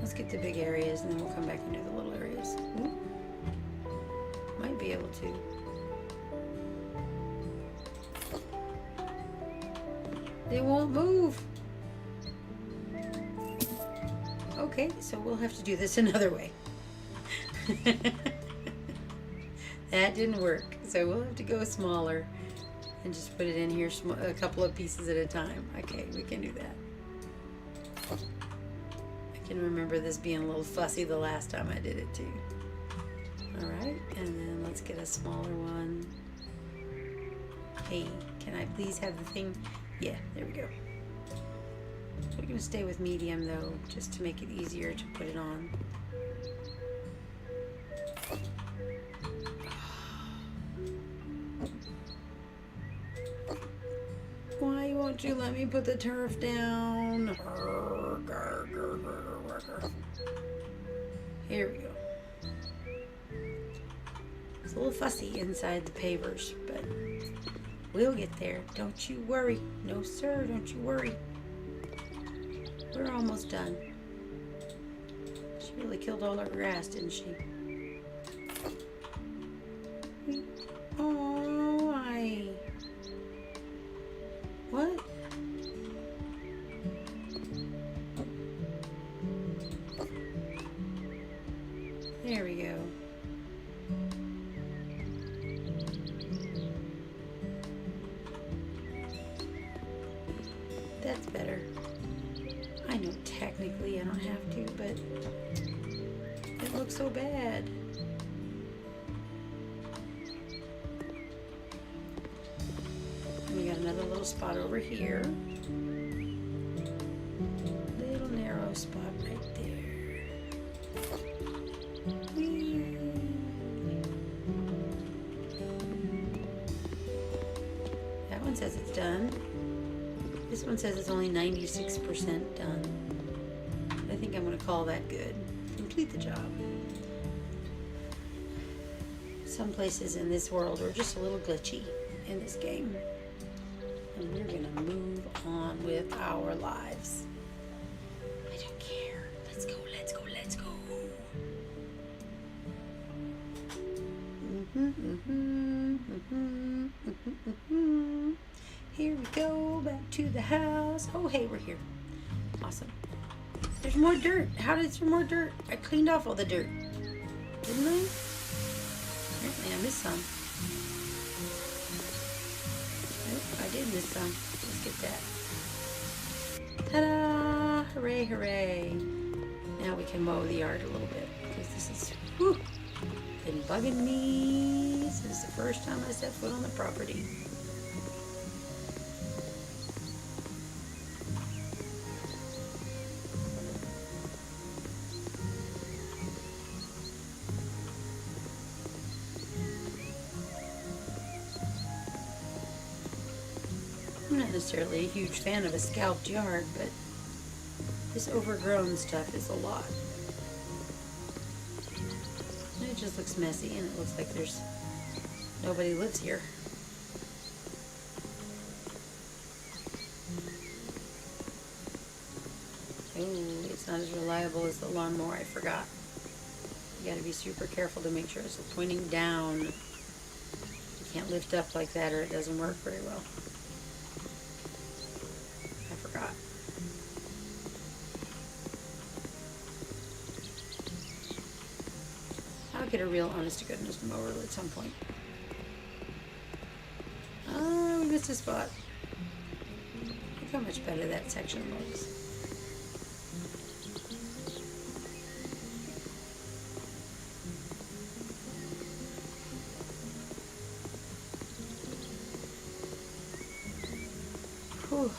Let's get the big areas and then we'll come back and do the little areas. Ooh. Might be able to. They won't move. Okay, so we'll have to do this another way. That didn't work, so we'll have to go smaller and just put it in here a couple of pieces at a time. Okay, we can do that. I can remember this being a little fussy the last time I did it too. All right, and then let's get a smaller one. Hey, can I please have the thing? Yeah, there we go. We're going to stay with medium though, just to make it easier to put it on. Why won't you let me put the turf down? Here we go. It's a little fussy inside the pavers, but we'll get there. Don't you worry. No, sir, don't you worry. We're almost done. She really killed all our grass, didn't she? Oh, what? There we go. That's better. I know technically I don't have to, but it looks so bad. And we got another little spot over here. Little narrow spot right there. Whee. That one says it's done. This one says it's only 96% done. I think I'm going to call that good. Complete the job. Some places in this world are just a little glitchy in this game. And we're going to move on with our lives. I don't care. Let's go, let's go, let's go. Here we go, back to the house. Oh, hey, we're here. Awesome. There's more dirt. How did there more dirt? I cleaned off all the dirt. Didn't I? Apparently I missed some. Nope, I did miss some. Let's get that. Ta-da! Hooray, hooray. Now we can mow the yard a little bit because this is whew, been bugging me since the first time I set foot on the property. I'm not necessarily a huge fan of a scalped yard, but this overgrown stuff is a lot. And it just looks messy, and it looks like there's nobody lives here. Oh, it's not as reliable as the lawnmower, I forgot. You gotta be super careful to make sure it's pointing down. You can't lift up like that or it doesn't work very well. I forgot. I'll get a real honest-to-goodness mower at some point. Oh, we missed a spot. Look how much better that section looks. Whew.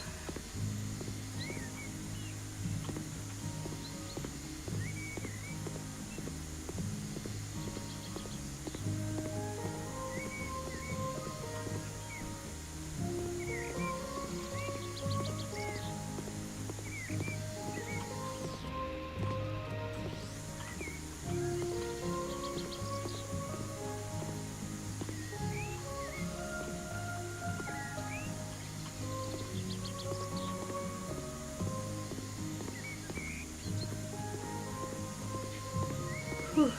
Whew.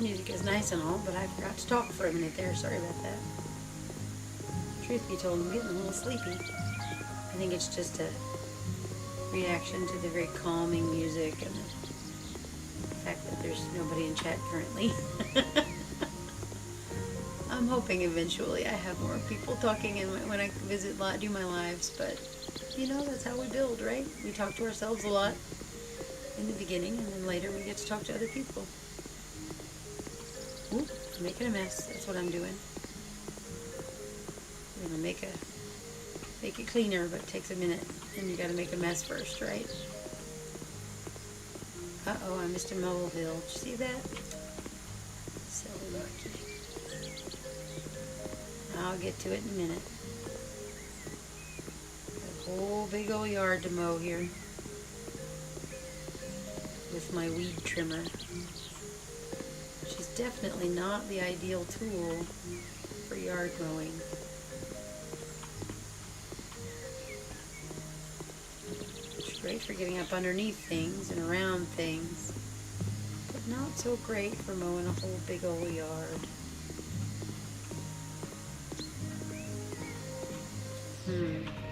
Music is nice and all, but I forgot to talk for a minute there. Sorry about that. Truth be told, I'm getting a little sleepy. I think it's just a reaction to the very calming music and the fact that there's nobody in chat currently. I'm hoping eventually I have more people talking when I visit, do my lives, but you know, that's how we build, right? We talk to ourselves a lot in the beginning, and then later we get to talk to other people. Ooh, I'm making a mess. That's what I'm doing. I'm gonna make it cleaner, but it takes a minute, and you gotta make a mess first, right? Uh-oh, I missed a molehill. Did you see that? Silly monkey. I'll get to it in a minute. A whole big old yard to mow here with my weed trimmer. Which is definitely not the ideal tool for yard mowing. It's great for getting up underneath things and around things, but not so great for mowing a whole big old yard.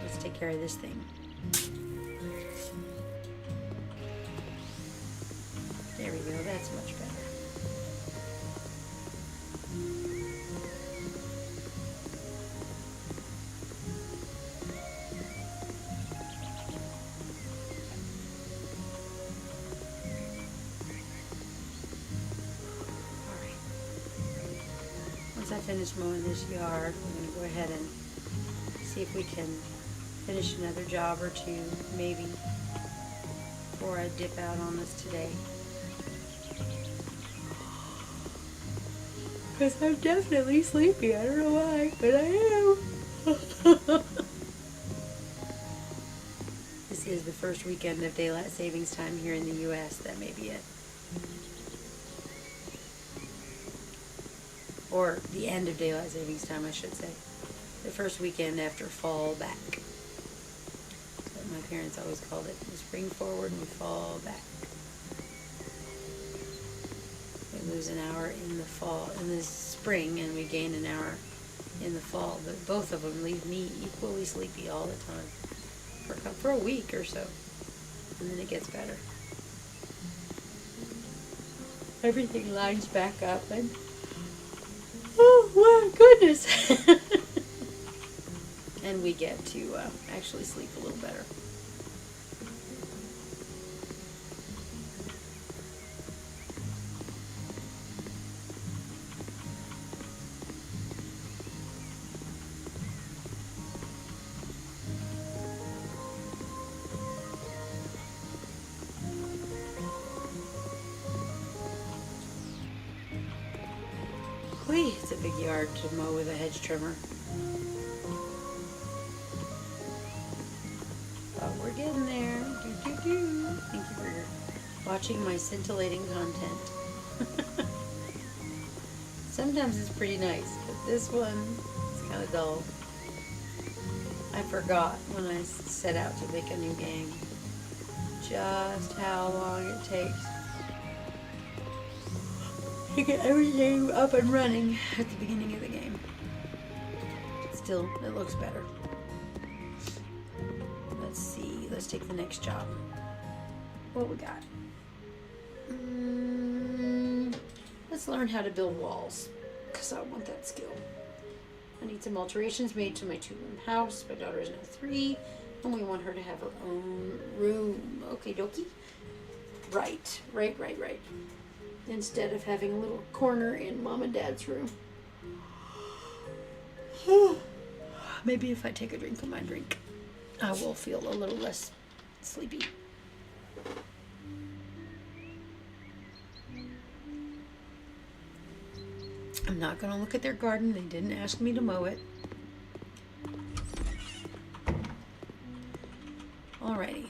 Let's take care of this thing. There we go, that's much better. Alright. Once I finish mowing this yard, I'm going to go ahead and see if we can finish another job or two, maybe, before I dip out on this today. Because I'm definitely sleepy. I don't know why, but I am. This is the first weekend of daylight savings time here in the U.S. That may be it. Or the end of daylight savings time, I should say. The first weekend after fall back. That's what my parents always called it. We spring forward and we fall back. We lose an hour in the fall, in the spring, and we gain an hour in the fall. But both of them leave me equally sleepy all the time for a week or so, and then it gets better. Everything lines back up, and oh my goodness! And we get to actually sleep a little better. Whee, it's a big yard to mow with a hedge trimmer. But we're getting there. Thank you for watching my scintillating content. Sometimes it's pretty nice, but this one is kind of dull. I forgot when I set out to make a new game just how long it takes to get everything up and running at the beginning of the game. Still, it looks better. Let's see. Let's take the next job. What we got? Let's learn how to build walls, because I want that skill. I need some alterations made to my 2-room house. My daughter is now 3, and we want her to have her own room. Okay, dokie. Right. Instead of having a little corner in Mom and Dad's room. Maybe if I take a drink of my drink, I will feel a little less sleepy. I'm not going to look at their garden. They didn't ask me to mow it. Alrighty.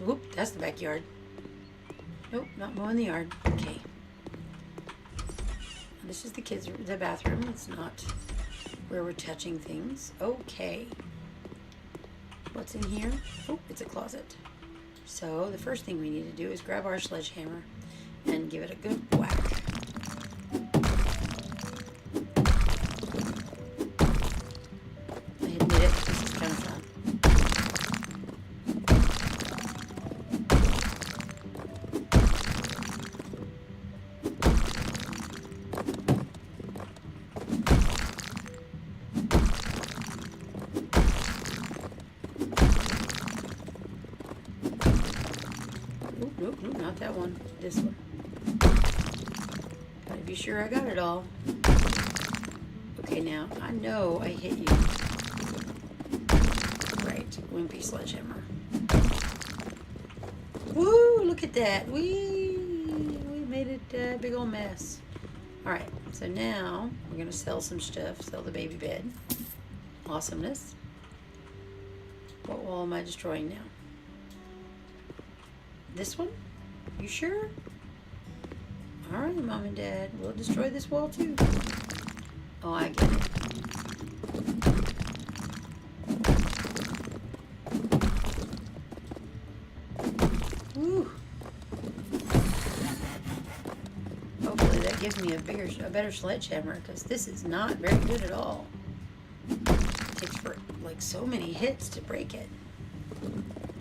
Oop, that's the backyard. Nope, not mowing the yard. Okay. This is the bathroom. It's not where we're touching things. Okay. What's in here? Oh, it's a closet. So the first thing we need to do is grab our sledgehammer and give it a good whack. I admit it, this is kind of fun. Nope, not that one. This one. Gotta be sure I got it all. Okay, now, I know I hit you. Right, wimpy sledgehammer. Woo, look at that. We made it a big old mess. Alright, so now we're gonna sell some stuff. Sell the baby bed. Awesomeness. What wall am I destroying now? This one? You sure? Alright, Mom and Dad. We'll destroy this wall too. Oh, I get it. Woo! Hopefully that gives me a better sledgehammer, because this is not very good at all. It takes for like so many hits to break it.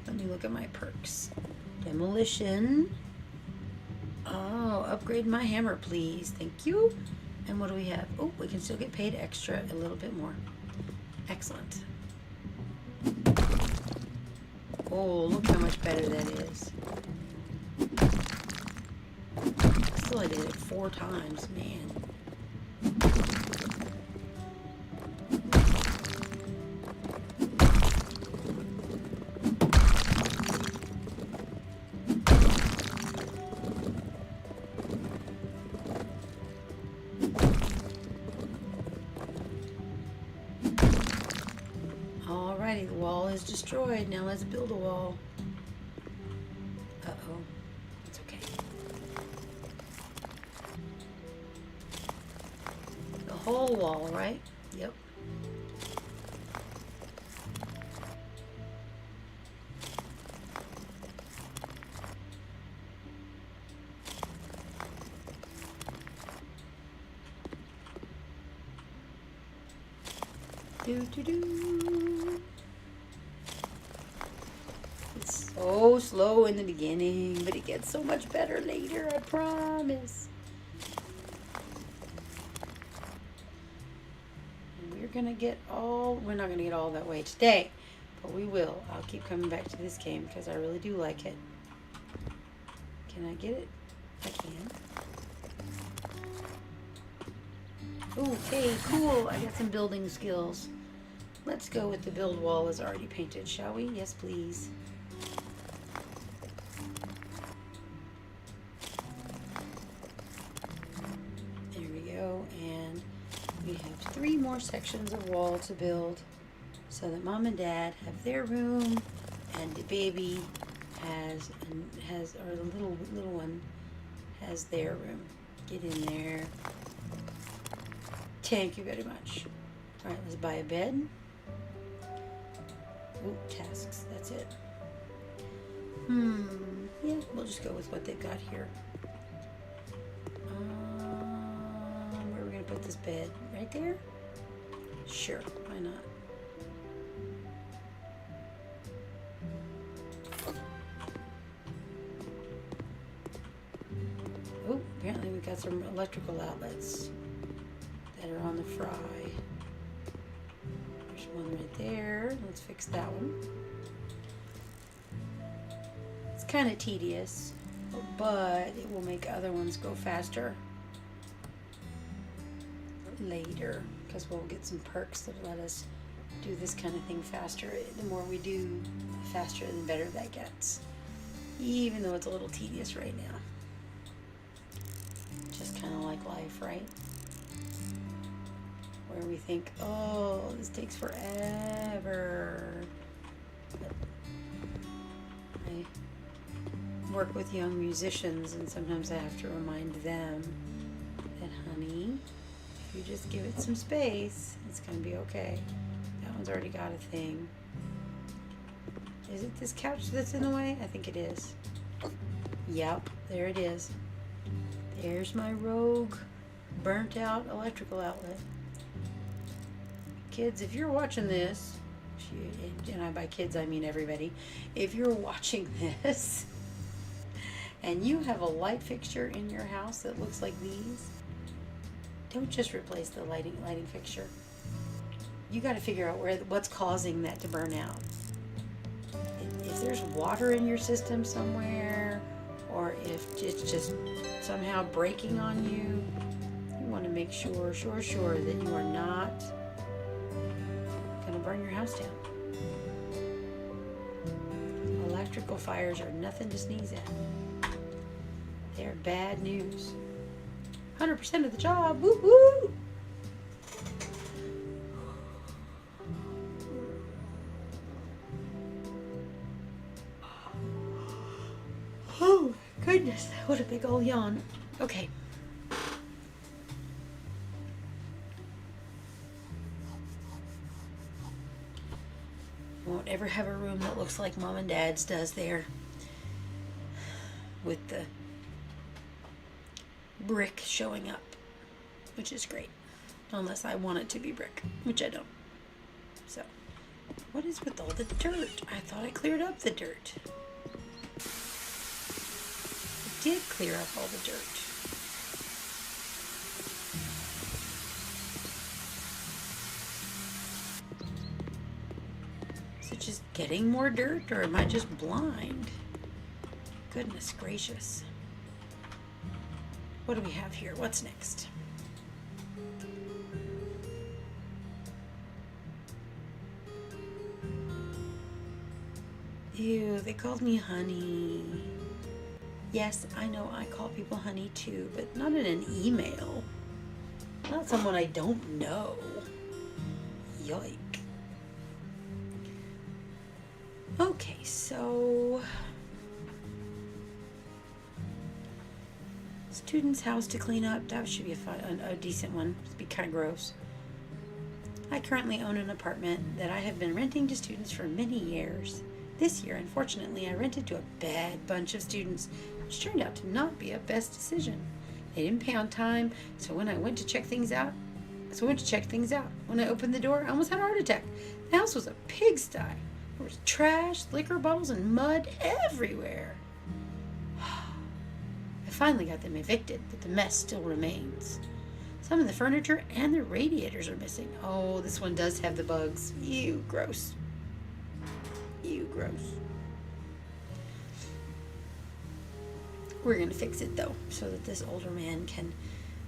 Let me look at my perks. Demolition. Oh, upgrade my hammer, please. Thank you. And what do we have? Oh, we can still get paid extra a little bit more. Excellent. Oh, look how much better that is. Still, I did it 4 times, man. Alrighty, the wall is destroyed. Now let's build a wall. Uh-oh. It's okay. The whole wall, right? Yep. It's so slow in the beginning, but it gets so much better later, I promise. And we're gonna get we're not gonna get all that way today, but we will. I'll keep coming back to this game because I really do like it. Can I get it? I can. Okay, cool. I got some building skills. Let's go with the build wall is already painted, shall we? Yes, please. There we go. And more sections of wall to build so that mom and dad have their room and the baby or the little one has their room. Get in there. Thank you very much. All right, let's buy a bed. Ooh, tasks, that's it. Yeah, we'll just go with what they've got here. Where are we gonna put this bed? Right there? Sure, why not? Oh, apparently we got some electrical outlets that are on the fry. There's one right there. Let's fix that one. It's kind of tedious, but it will make other ones go faster later, because we'll get some perks that let us do this kind of thing faster. The more we do, the faster and better that gets, even though it's a little tedious right now. Just kind of like life, right? Where we think, oh, this takes forever. But I work with young musicians, and sometimes I have to remind them that, honey, if you just give it some space, it's going to be okay. That one's already got a thing. Is it this couch that's in the way? I think it is. Yep, there it is. There's my rogue, burnt out electrical outlet. Kids, if you're watching this, and by kids I mean everybody, if you're watching this and you have a light fixture in your house that looks like these, don't just replace the lighting fixture. You got to figure out what's causing that to burn out. If there's water in your system somewhere, or if it's just somehow breaking on you, you want to make sure that you are not going to burn your house down. Electrical fires are nothing to sneeze at. They're bad news. 100% of the job. Woo woo! Oh, goodness. What a big old yawn. Okay. Won't ever have a room that looks like mom and dad's does there, with the brick showing up, which is great, unless I want it to be brick, which I don't. So, what is with all the dirt? I thought I cleared up the dirt. I did clear up all the dirt. Is it just getting more dirt, or am I just blind? Goodness gracious. What do we have here? What's next? Ew, they called me honey. Yes, I know I call people honey too, but not in an email. Not someone I don't know. Yoink. Okay, so student's house to clean up. That should be a decent one. It'd be kind of gross. I currently own an apartment that I have been renting to students for many years. This year, unfortunately, I rented to a bad bunch of students, which turned out to not be a best decision. They didn't pay on time, so when I went to check things out, when I opened the door, I almost had a heart attack. The house was a pigsty. There was trash, liquor bottles, and mud everywhere. I finally got them evicted, but the mess still remains. Some of the furniture and the radiators are missing. Oh, this one does have the bugs. Ew, gross. Ew, gross. We're going to fix it, though, so that this older man can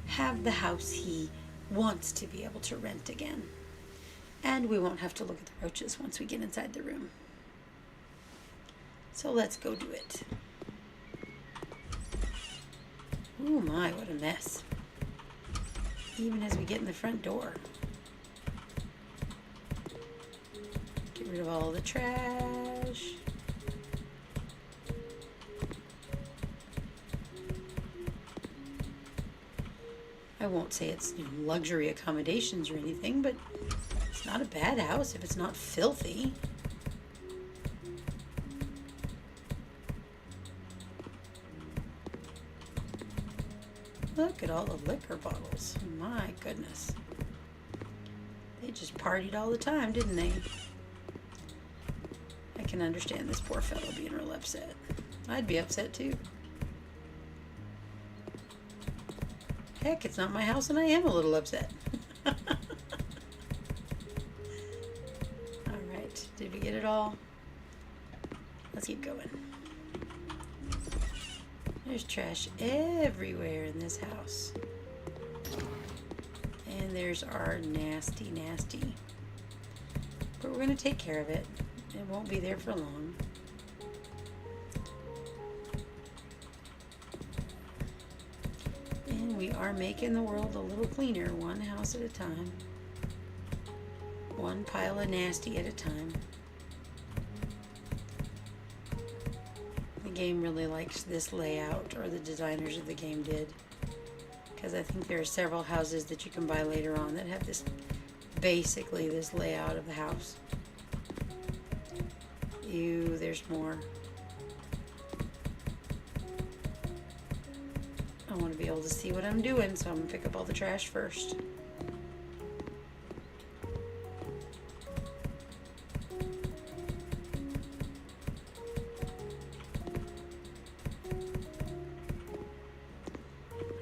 have the house he wants to be able to rent again. And we won't have to look at the roaches once we get inside the room. So let's go do it. Oh my, what a mess. Even as we get in the front door. Get rid of all the trash. I won't say it's luxury accommodations or anything, but it's not a bad house if it's not filthy. Look at all the liquor bottles. My goodness. They just partied all the time, didn't they? I can understand this poor fellow being real upset. I'd be upset too. Heck, it's not my house and I am a little upset. Alright, did we get it all? Let's keep going. There's trash everywhere in this house. And there's our nasty, nasty. But we're going to take care of it. It won't be there for long. And we are making the world a little cleaner, one house at a time. One pile of nasty at a time. The game really likes this layout, or the designers of the game did. Because I think there are several houses that you can buy later on that have this, basically this layout of the house. Ew, there's more. I want to be able to see what I'm doing, so I'm going to pick up all the trash first.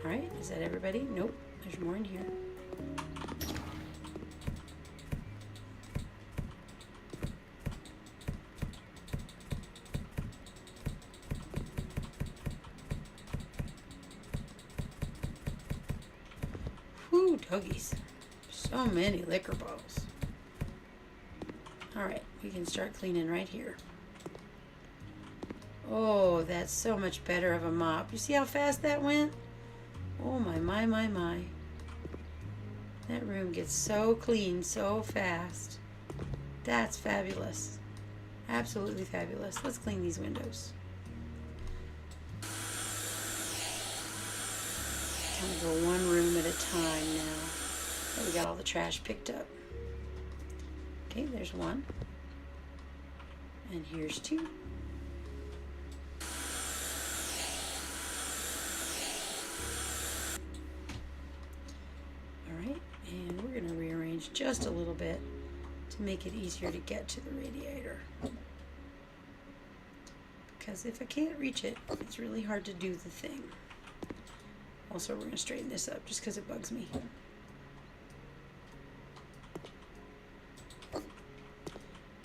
Alright, is that everybody? Nope, there's more in here. Whew, doggies. So many liquor bottles. Alright, we can start cleaning right here. Oh, that's so much better of a mop. You see how fast that went? Oh my, my, my, my. That room gets so clean so fast. That's fabulous. Absolutely fabulous. Let's clean these windows. Kind of go one room at a time now. Oh, we got all the trash picked up. Okay, there's one. And here's two. Alright, and we're going to rearrange just a little bit to make it easier to get to the radiator. Because if I can't reach it, it's really hard to do the thing. Also, we're going to straighten this up just because it bugs me.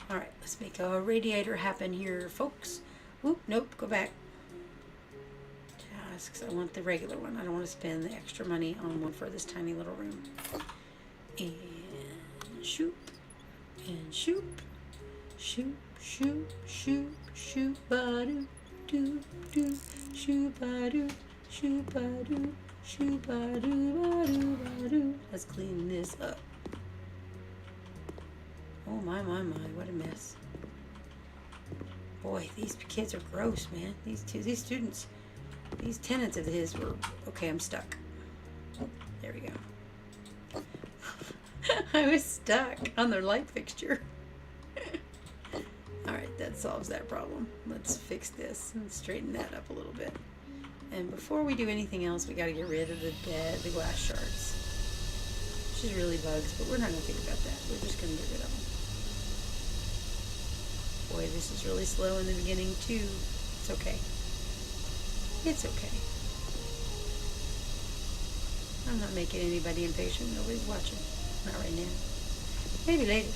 Alright, let's make a radiator happen here, folks. Oop, nope, go back. Tasks, I want the regular one. I don't want to spend the extra money on one for this tiny little room. And shoop, and shoop, shoop, shoop, shoop, shoop, ba-doo, doo, doo, shoop, ba-doo. Shoo-ba-doo, shoo-ba-doo, ba-doo, ba-doo. Let's clean this up. Oh my, my, my, what a mess. Boy, these kids are gross, man. These students, these tenants of his were... Okay, I'm stuck. There we go. I was stuck on the light fixture. Alright, that solves that problem. Let's fix this and straighten that up a little bit. And before we do anything else, we got to get rid of the glass shards. Which is really bugs, but we're not going to think about that. We're just going to get rid of them. Boy, this is really slow in the beginning, too. It's okay. It's okay. I'm not making anybody impatient. Nobody's watching. Not right now. Maybe later.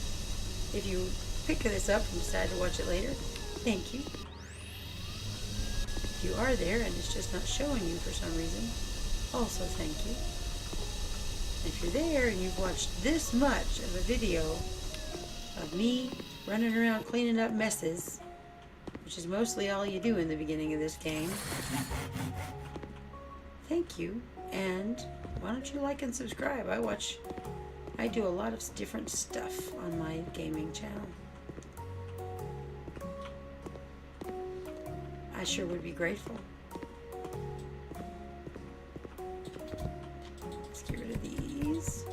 If you pick this up and decide to watch it later, thank you. If you are there and it's just not showing you for some reason, also thank you. If you're there and you've watched this much of a video of me running around cleaning up messes, which is mostly all you do in the beginning of this game, thank you. And why don't you like and subscribe? I do a lot of different stuff on my gaming channel. I sure would be grateful. Let's get rid of these.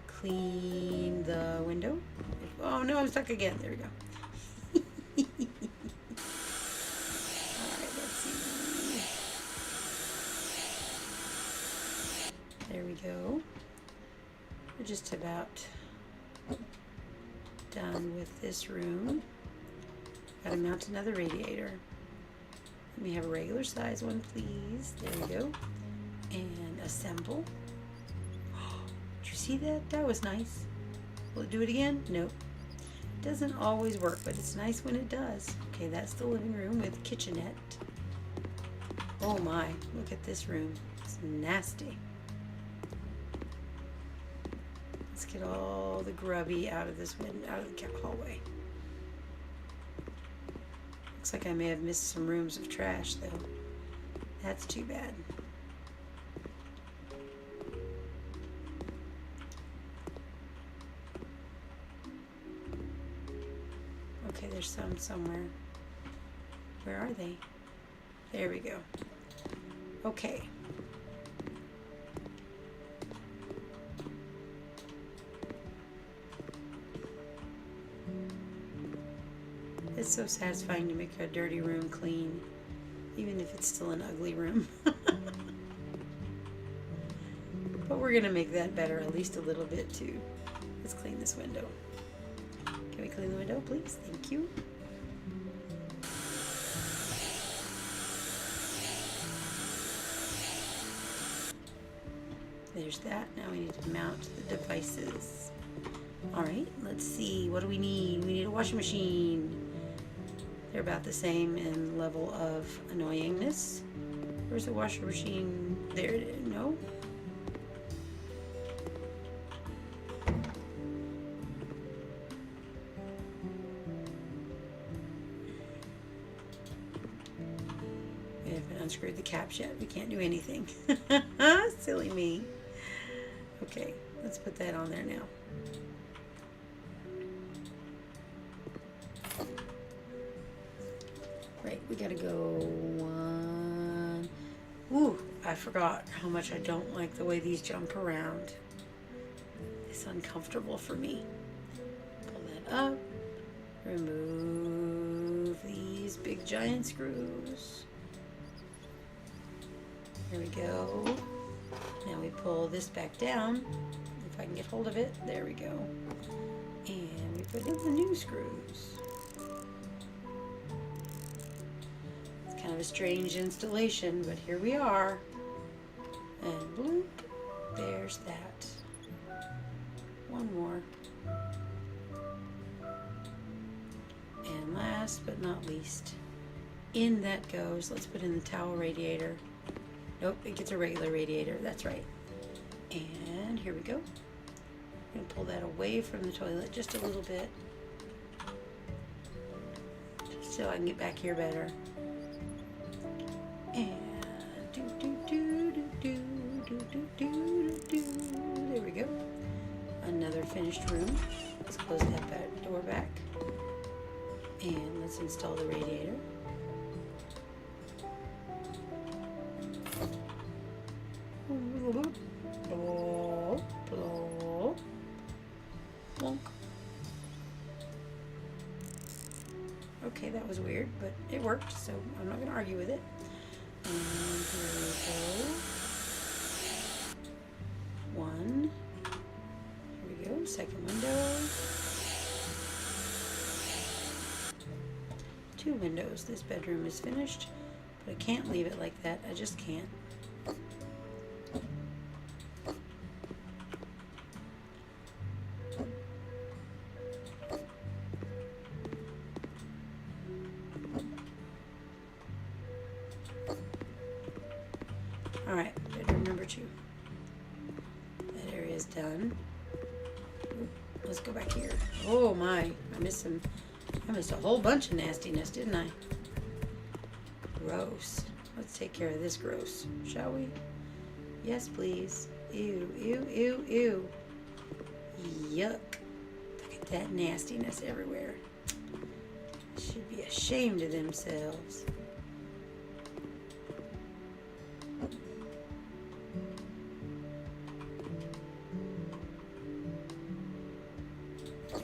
Clean the window. Oh no, I'm stuck again. There we go. Alright, let's see. There we go. We're just about done with this room. Gotta mount another radiator. Let me have a regular size one, please. There we go. And assemble. Did you see that? That was nice. Will it do it again? Nope. It doesn't always work, but it's nice when it does. Okay, that's the living room with kitchenette. Oh my, look at this room. It's nasty. Let's get all the grubby out of this window, out of the hallway. Looks like I may have missed some rooms of trash though. That's too bad. Okay, there's some somewhere. Where are they? There we go. Okay. It's so satisfying to make a dirty room clean, even if it's still an ugly room. But we're gonna make that better at least a little bit too. Let's clean this window. Can we clean the window, please? Thank you. There's that. Now we need to mount the devices. Alright, let's see. What do we need? We need a washing machine. They're about the same in level of annoyingness. Where's the washing machine? There it is. No? We haven't unscrewed the caps yet. We can't do anything. Silly me. Okay, let's put that on there now. Right, we gotta go one. Ooh, I forgot how much I don't like the way these jump around. It's uncomfortable for me. Pull that up. Remove these big giant screws. There we go. Now we pull this back down. If I can get hold of it. There we go. And we put in the new screws. Kind of a strange installation, but here we are. And bloop, there's that. One more. And last but not least, in that goes, let's put in the towel radiator. Nope, it gets a regular radiator, that's right. And here we go. I'm gonna pull that away from the toilet just a little bit, just so I can get back here better. And there we go. Another finished room. Let's close that door back. And let's install the radiator. Blow, blow, plonk. Okay, that was weird, but it worked, so I'm not going to argue with it. And here we go. One. Here we go. Second window. Two windows. This bedroom is finished, but I can't leave it like that. I just can't. Alright, bedroom number 2. That area is done. Ooh, let's go back here. Oh my, I missed a whole bunch of nastiness, didn't I? Gross. Let's take care of this gross, shall we? Yes, please. Ew, ew, ew, ew. Yuck. Look at that nastiness everywhere. Should be a ashamed of themselves.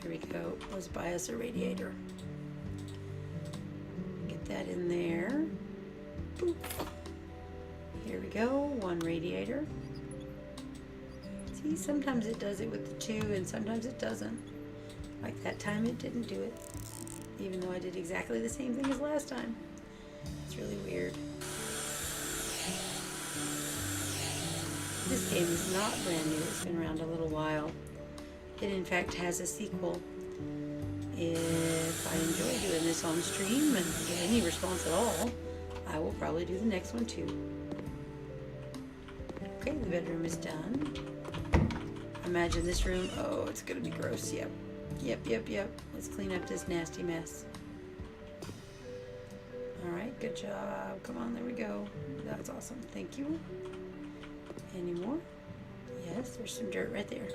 Here we go. Let's buy us a radiator. Get that in there. Boop. Here we go. One radiator. See, sometimes it does it with the two and sometimes it doesn't. Like that time it didn't do it. Even though I did exactly the same thing as last time. It's really weird. This game is not brand new. It's been around a little while. It in fact has a sequel. If I enjoy doing this on stream and get any response at all, I will probably do the next one too. Okay, the bedroom is done. Imagine this room. Oh, it's gonna be gross. Yep. Let's clean up this nasty mess. Alright, good job. Come on, there we go. That's awesome. Thank you. Any more? Yes, there's some dirt right there.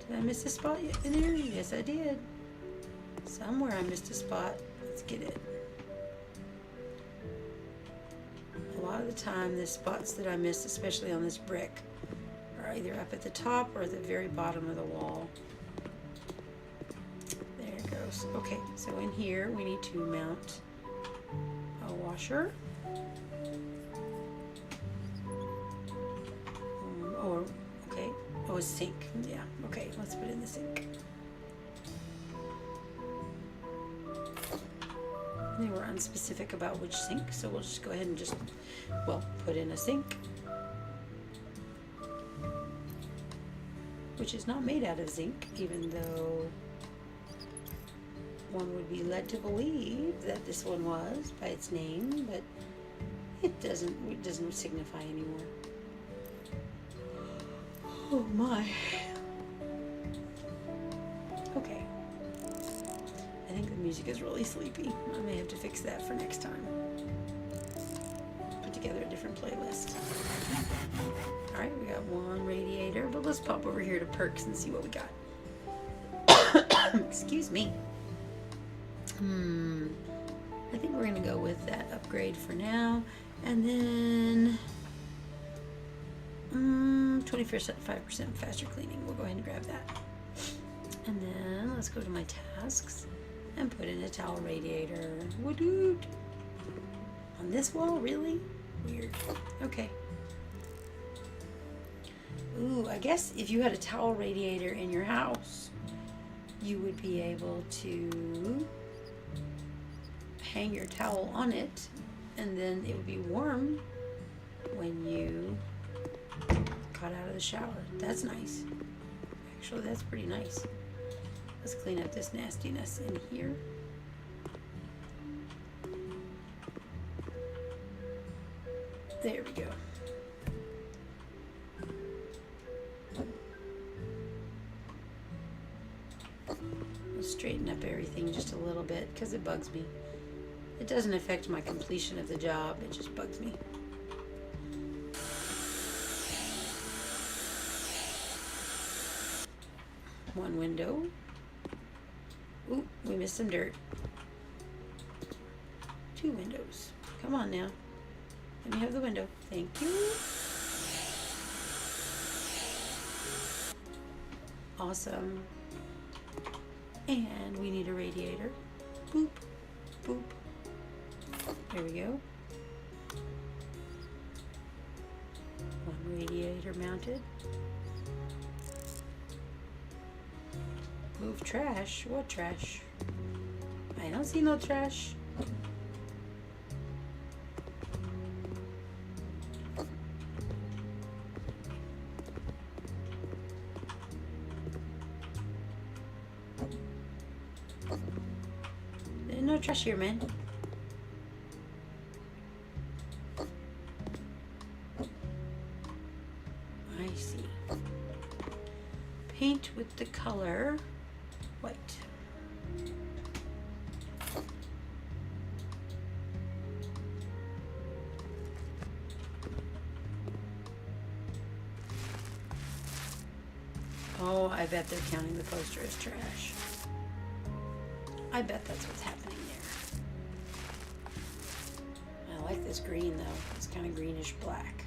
Did I miss a spot in there? Yes, I did. Somewhere I missed a spot. Let's get it. A lot of the time, the spots that I missed, especially on this brick, are either up at the top or at the very bottom of the wall. There it goes. Okay, so in here, we need to mount a washer. Oh, a sink. Yeah, okay, let's put it in the sink. They were unspecific about which sink, so we'll just go ahead and just, well, put in a sink. Which is not made out of zinc, even though one would be led to believe that this one was by its name, but it doesn't signify anymore. Oh my. Okay. I think the music is really sleepy. I may have to fix that for next time. Put together a different playlist. Alright, we got one radiator, but let's pop over here to perks and see what we got. Excuse me. I think we're going to go with that upgrade for now. And then 25% faster cleaning. We'll go ahead and grab that. And then let's go to my tasks and put in a towel radiator. Woot! On this wall? Really? Weird. Okay. Ooh, I guess if you had a towel radiator in your house, you would be able to hang your towel on it, and then it would be warm when you got out of the shower. That's nice. Actually, that's pretty nice. Let's clean up this nastiness in here. There we go. I'll straighten up everything just a little bit because it bugs me. It doesn't affect my completion of the job, it just bugs me. One window. Ooh, we missed some dirt. Two windows. Come on now. Let me have the window. Thank you. Awesome. And we need a radiator. Boop, boop. There we go. One radiator mounted. Move trash. What trash? I don't see no trash. There's no trash here, man. I see. Paint with the color white. Oh, I bet they're counting the poster as trash. I bet that's what's happening there. I like this green though. It's kind of greenish black.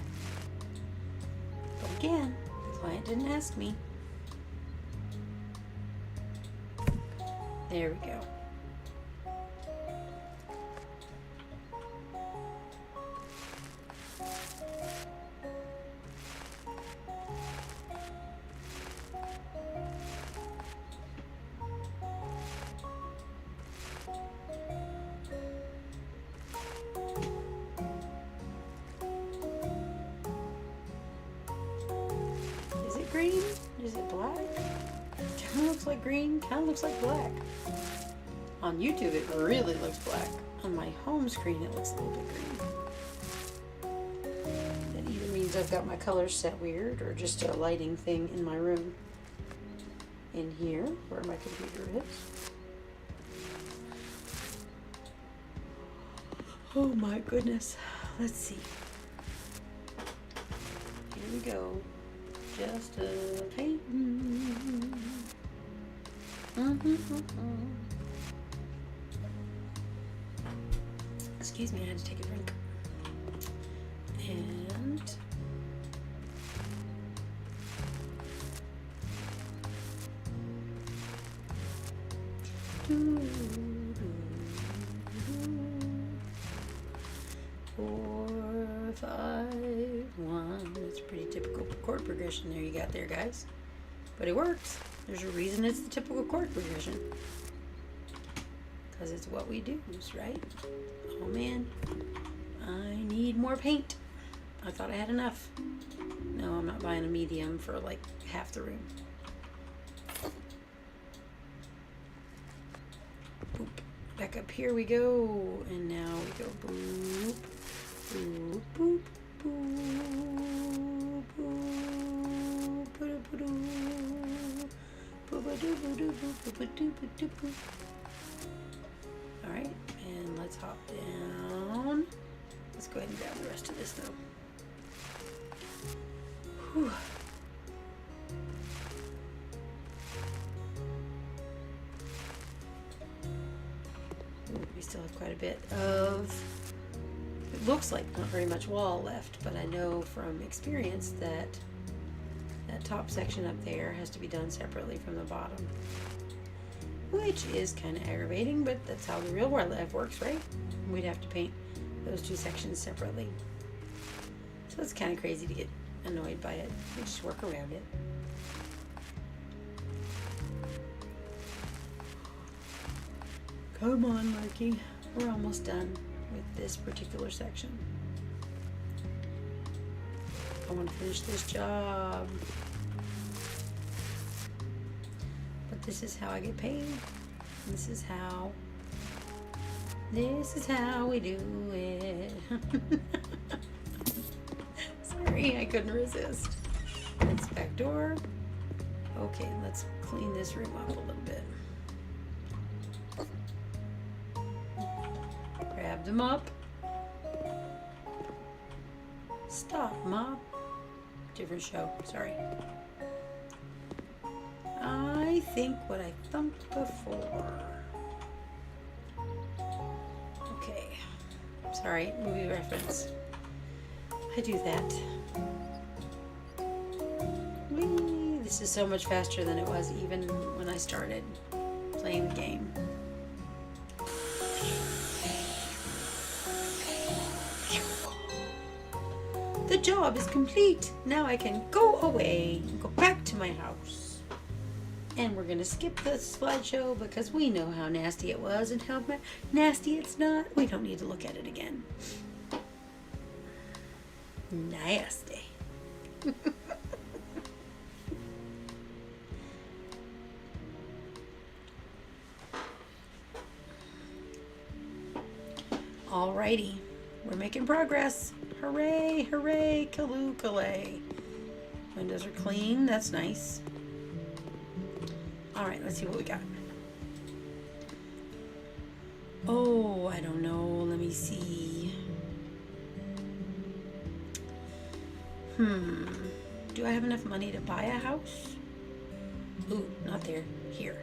But again, the client didn't ask me. There we go. Is it green? Is it black? Kind of looks like green, kind of looks like black. On YouTube, it really looks black. On my home screen, it looks a little bit green. That either means I've got my colors set weird or just a lighting thing in my room. In here, where my computer is. Oh my goodness. Let's see. Here we go. Just a paint. Excuse me, I had to take a drink. And four, five, one. That's a pretty typical chord progression there you got there, guys. But it works. There's a reason it's the typical chord progression. Because it's what we do, right? Oh man, I need more paint. I thought I had enough. No, I'm not buying a medium for like half the room. Boop. Back up here we go. And now we go boop, boop, boop, boop, boop, boop, boop, boop. All right, and let's hop down. Let's go ahead and grab the rest of this though. Whew. We still have quite a bit of, it looks like not very much wall left, but I know from experience that that top section up there has to be done separately from the bottom. Which is kind of aggravating, but that's how the real world life works, right? We'd have to paint those two sections separately. So it's kind of crazy to get annoyed by it. We just work around it. Come on, Marky. We're almost done with this particular section. I want to finish this job. This is how I get paid. This is how we do it. Sorry, I couldn't resist. That's back door. Okay, let's clean this room up a little bit. Grab them up. Stop, Mom. Different show, sorry. I think what I thumped before. Okay. Sorry, movie reference. I do that. Whee! This is so much faster than it was even when I started playing the game. The job is complete. Now I can go away and go back to my house. And we're going to skip the slideshow because we know how nasty it was and how nasty it's not. We don't need to look at it again. Nasty. Alrighty. We're making progress. Hooray, hooray, kaloo-kalay. Windows are clean. That's nice. All right, let's see what we got. Oh, I don't know. Let me see. Do I have enough money to buy a house? Ooh, not there. Here.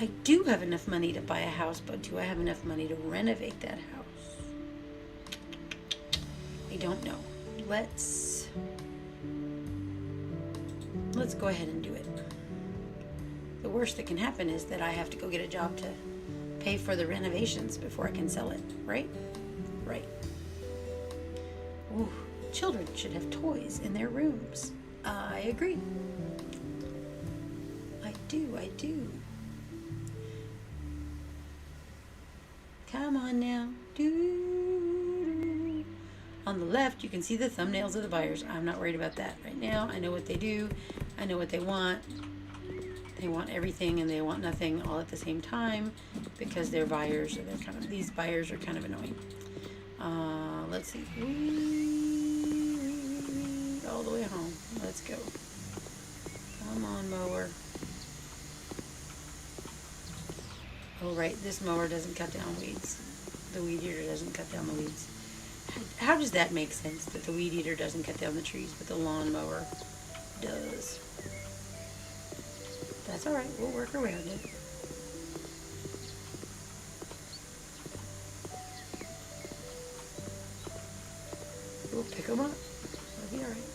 I do have enough money to buy a house, but do I have enough money to renovate that house? I don't know. Let's go ahead and do it. The worst that can happen is that I have to go get a job to pay for the renovations before I can sell it, right? Right. Ooh, children should have toys in their rooms. I agree. I do. Come on now. On the left, you can see the thumbnails of the buyers. I'm not worried about that right now. I know what they do. I know what they want. They want everything and they want nothing all at the same time because they're buyers. Or these buyers are kind of annoying. Let's see. All the way home. Let's go. Come on, mower. Oh, right. This mower doesn't cut down weeds. The weed eater doesn't cut down the weeds. How does that make sense that the weed eater doesn't cut down the trees, but the lawnmower does? That's all right. We'll work around it. We'll pick them up. It'll be all right.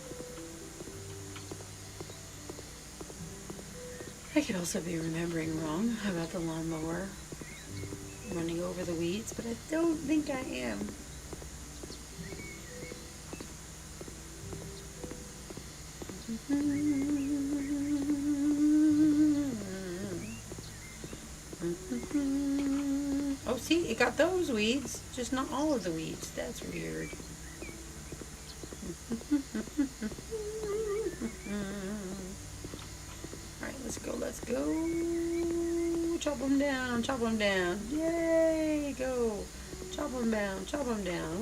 I could also be remembering wrong about the lawnmower running over the weeds, but I don't think I am. Oh, see, it got those weeds, just not all of the weeds. That's weird. Alright, let's go. Chop them down. Yay, go. Chop them down.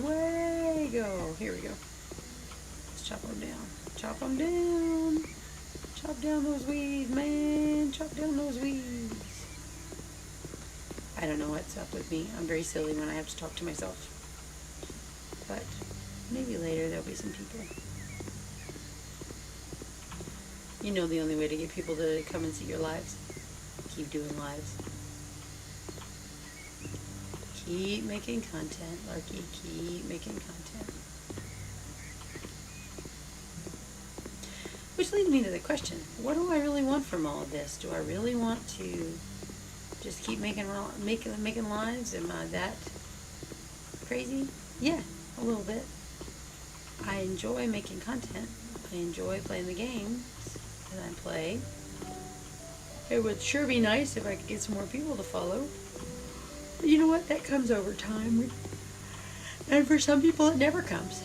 Way, go. Here we go. Let's chop them down. Chop down those weeds, man. Chop down those weeds. I don't know what's up with me. I'm very silly when I have to talk to myself. But maybe later there'll be some people. You know the only way to get people to come and see your lives? Keep doing lives. Keep making content, Larky. Keep making content. Which leads me to the question, what do I really want from all of this? Do I really want to just keep making lives? Am I that crazy? Yeah, a little bit. I enjoy making content. I enjoy playing the games that I play. It would sure be nice if I could get some more people to follow. But you know what? That comes over time. And for some people, it never comes.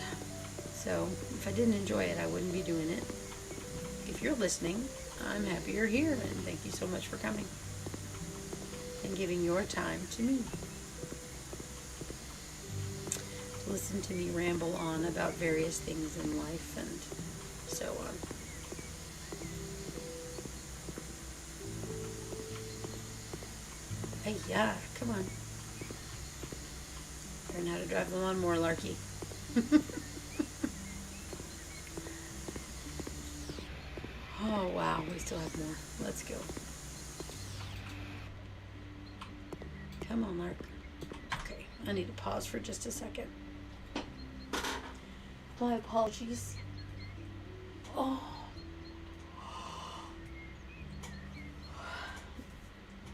So if I didn't enjoy it, I wouldn't be doing it. If you're listening, I'm happy you're here, and thank you so much for coming and giving your time to me. Listen to me ramble on about various things in life and so on. Hey, yeah, come on. Learn how to drive the lawnmower, Larky. Oh, wow, we still have more. Let's go. Come on, Lark. Okay, I need to pause for just a second. My apologies. Oh.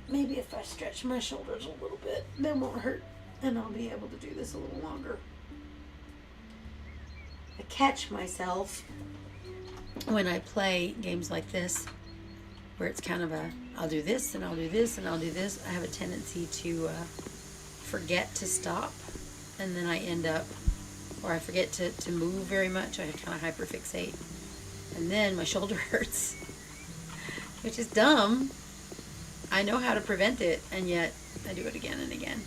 Maybe if I stretch my shoulders a little bit, they won't hurt, and I'll be able to do this a little longer. I catch myself when I play games like this, where it's kind of I'll do this, and I'll do this, and I'll do this. I have a tendency to forget to stop, and then I end up, or I forget to move very much. I kind of hyperfixate, and then my shoulder hurts, which is dumb. I know how to prevent it, and yet I do it again and again,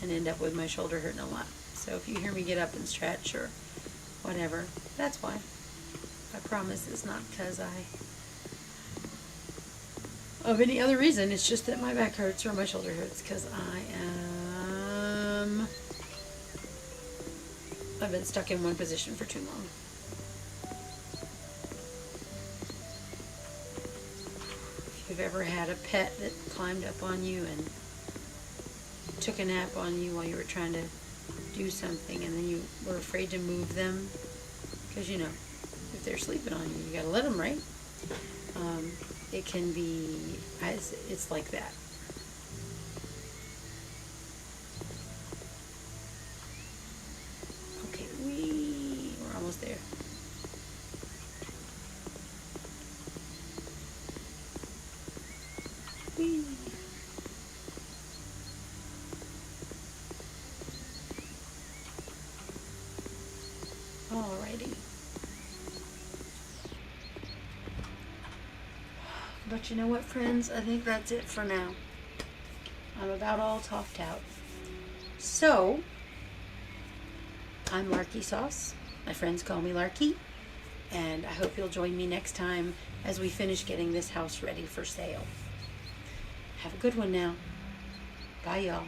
and end up with my shoulder hurting a lot. So if you hear me get up and stretch or whatever, that's why. I promise it's not because of any other reason. It's just that my back hurts or my shoulder hurts because I've been stuck in one position for too long. If you've ever had a pet that climbed up on you and took a nap on you while you were trying to do something, and then you were afraid to move them because, you know, if they're sleeping on you, you gotta let them, right? It can be, it's like that. Okay, we're almost there. Whee. Alrighty. But you know what, friends? I think that's it for now. I'm about all talked out. So, I'm Larky Sauce. My friends call me Larky. And I hope you'll join me next time as we finish getting this house ready for sale. Have a good one now. Bye, y'all.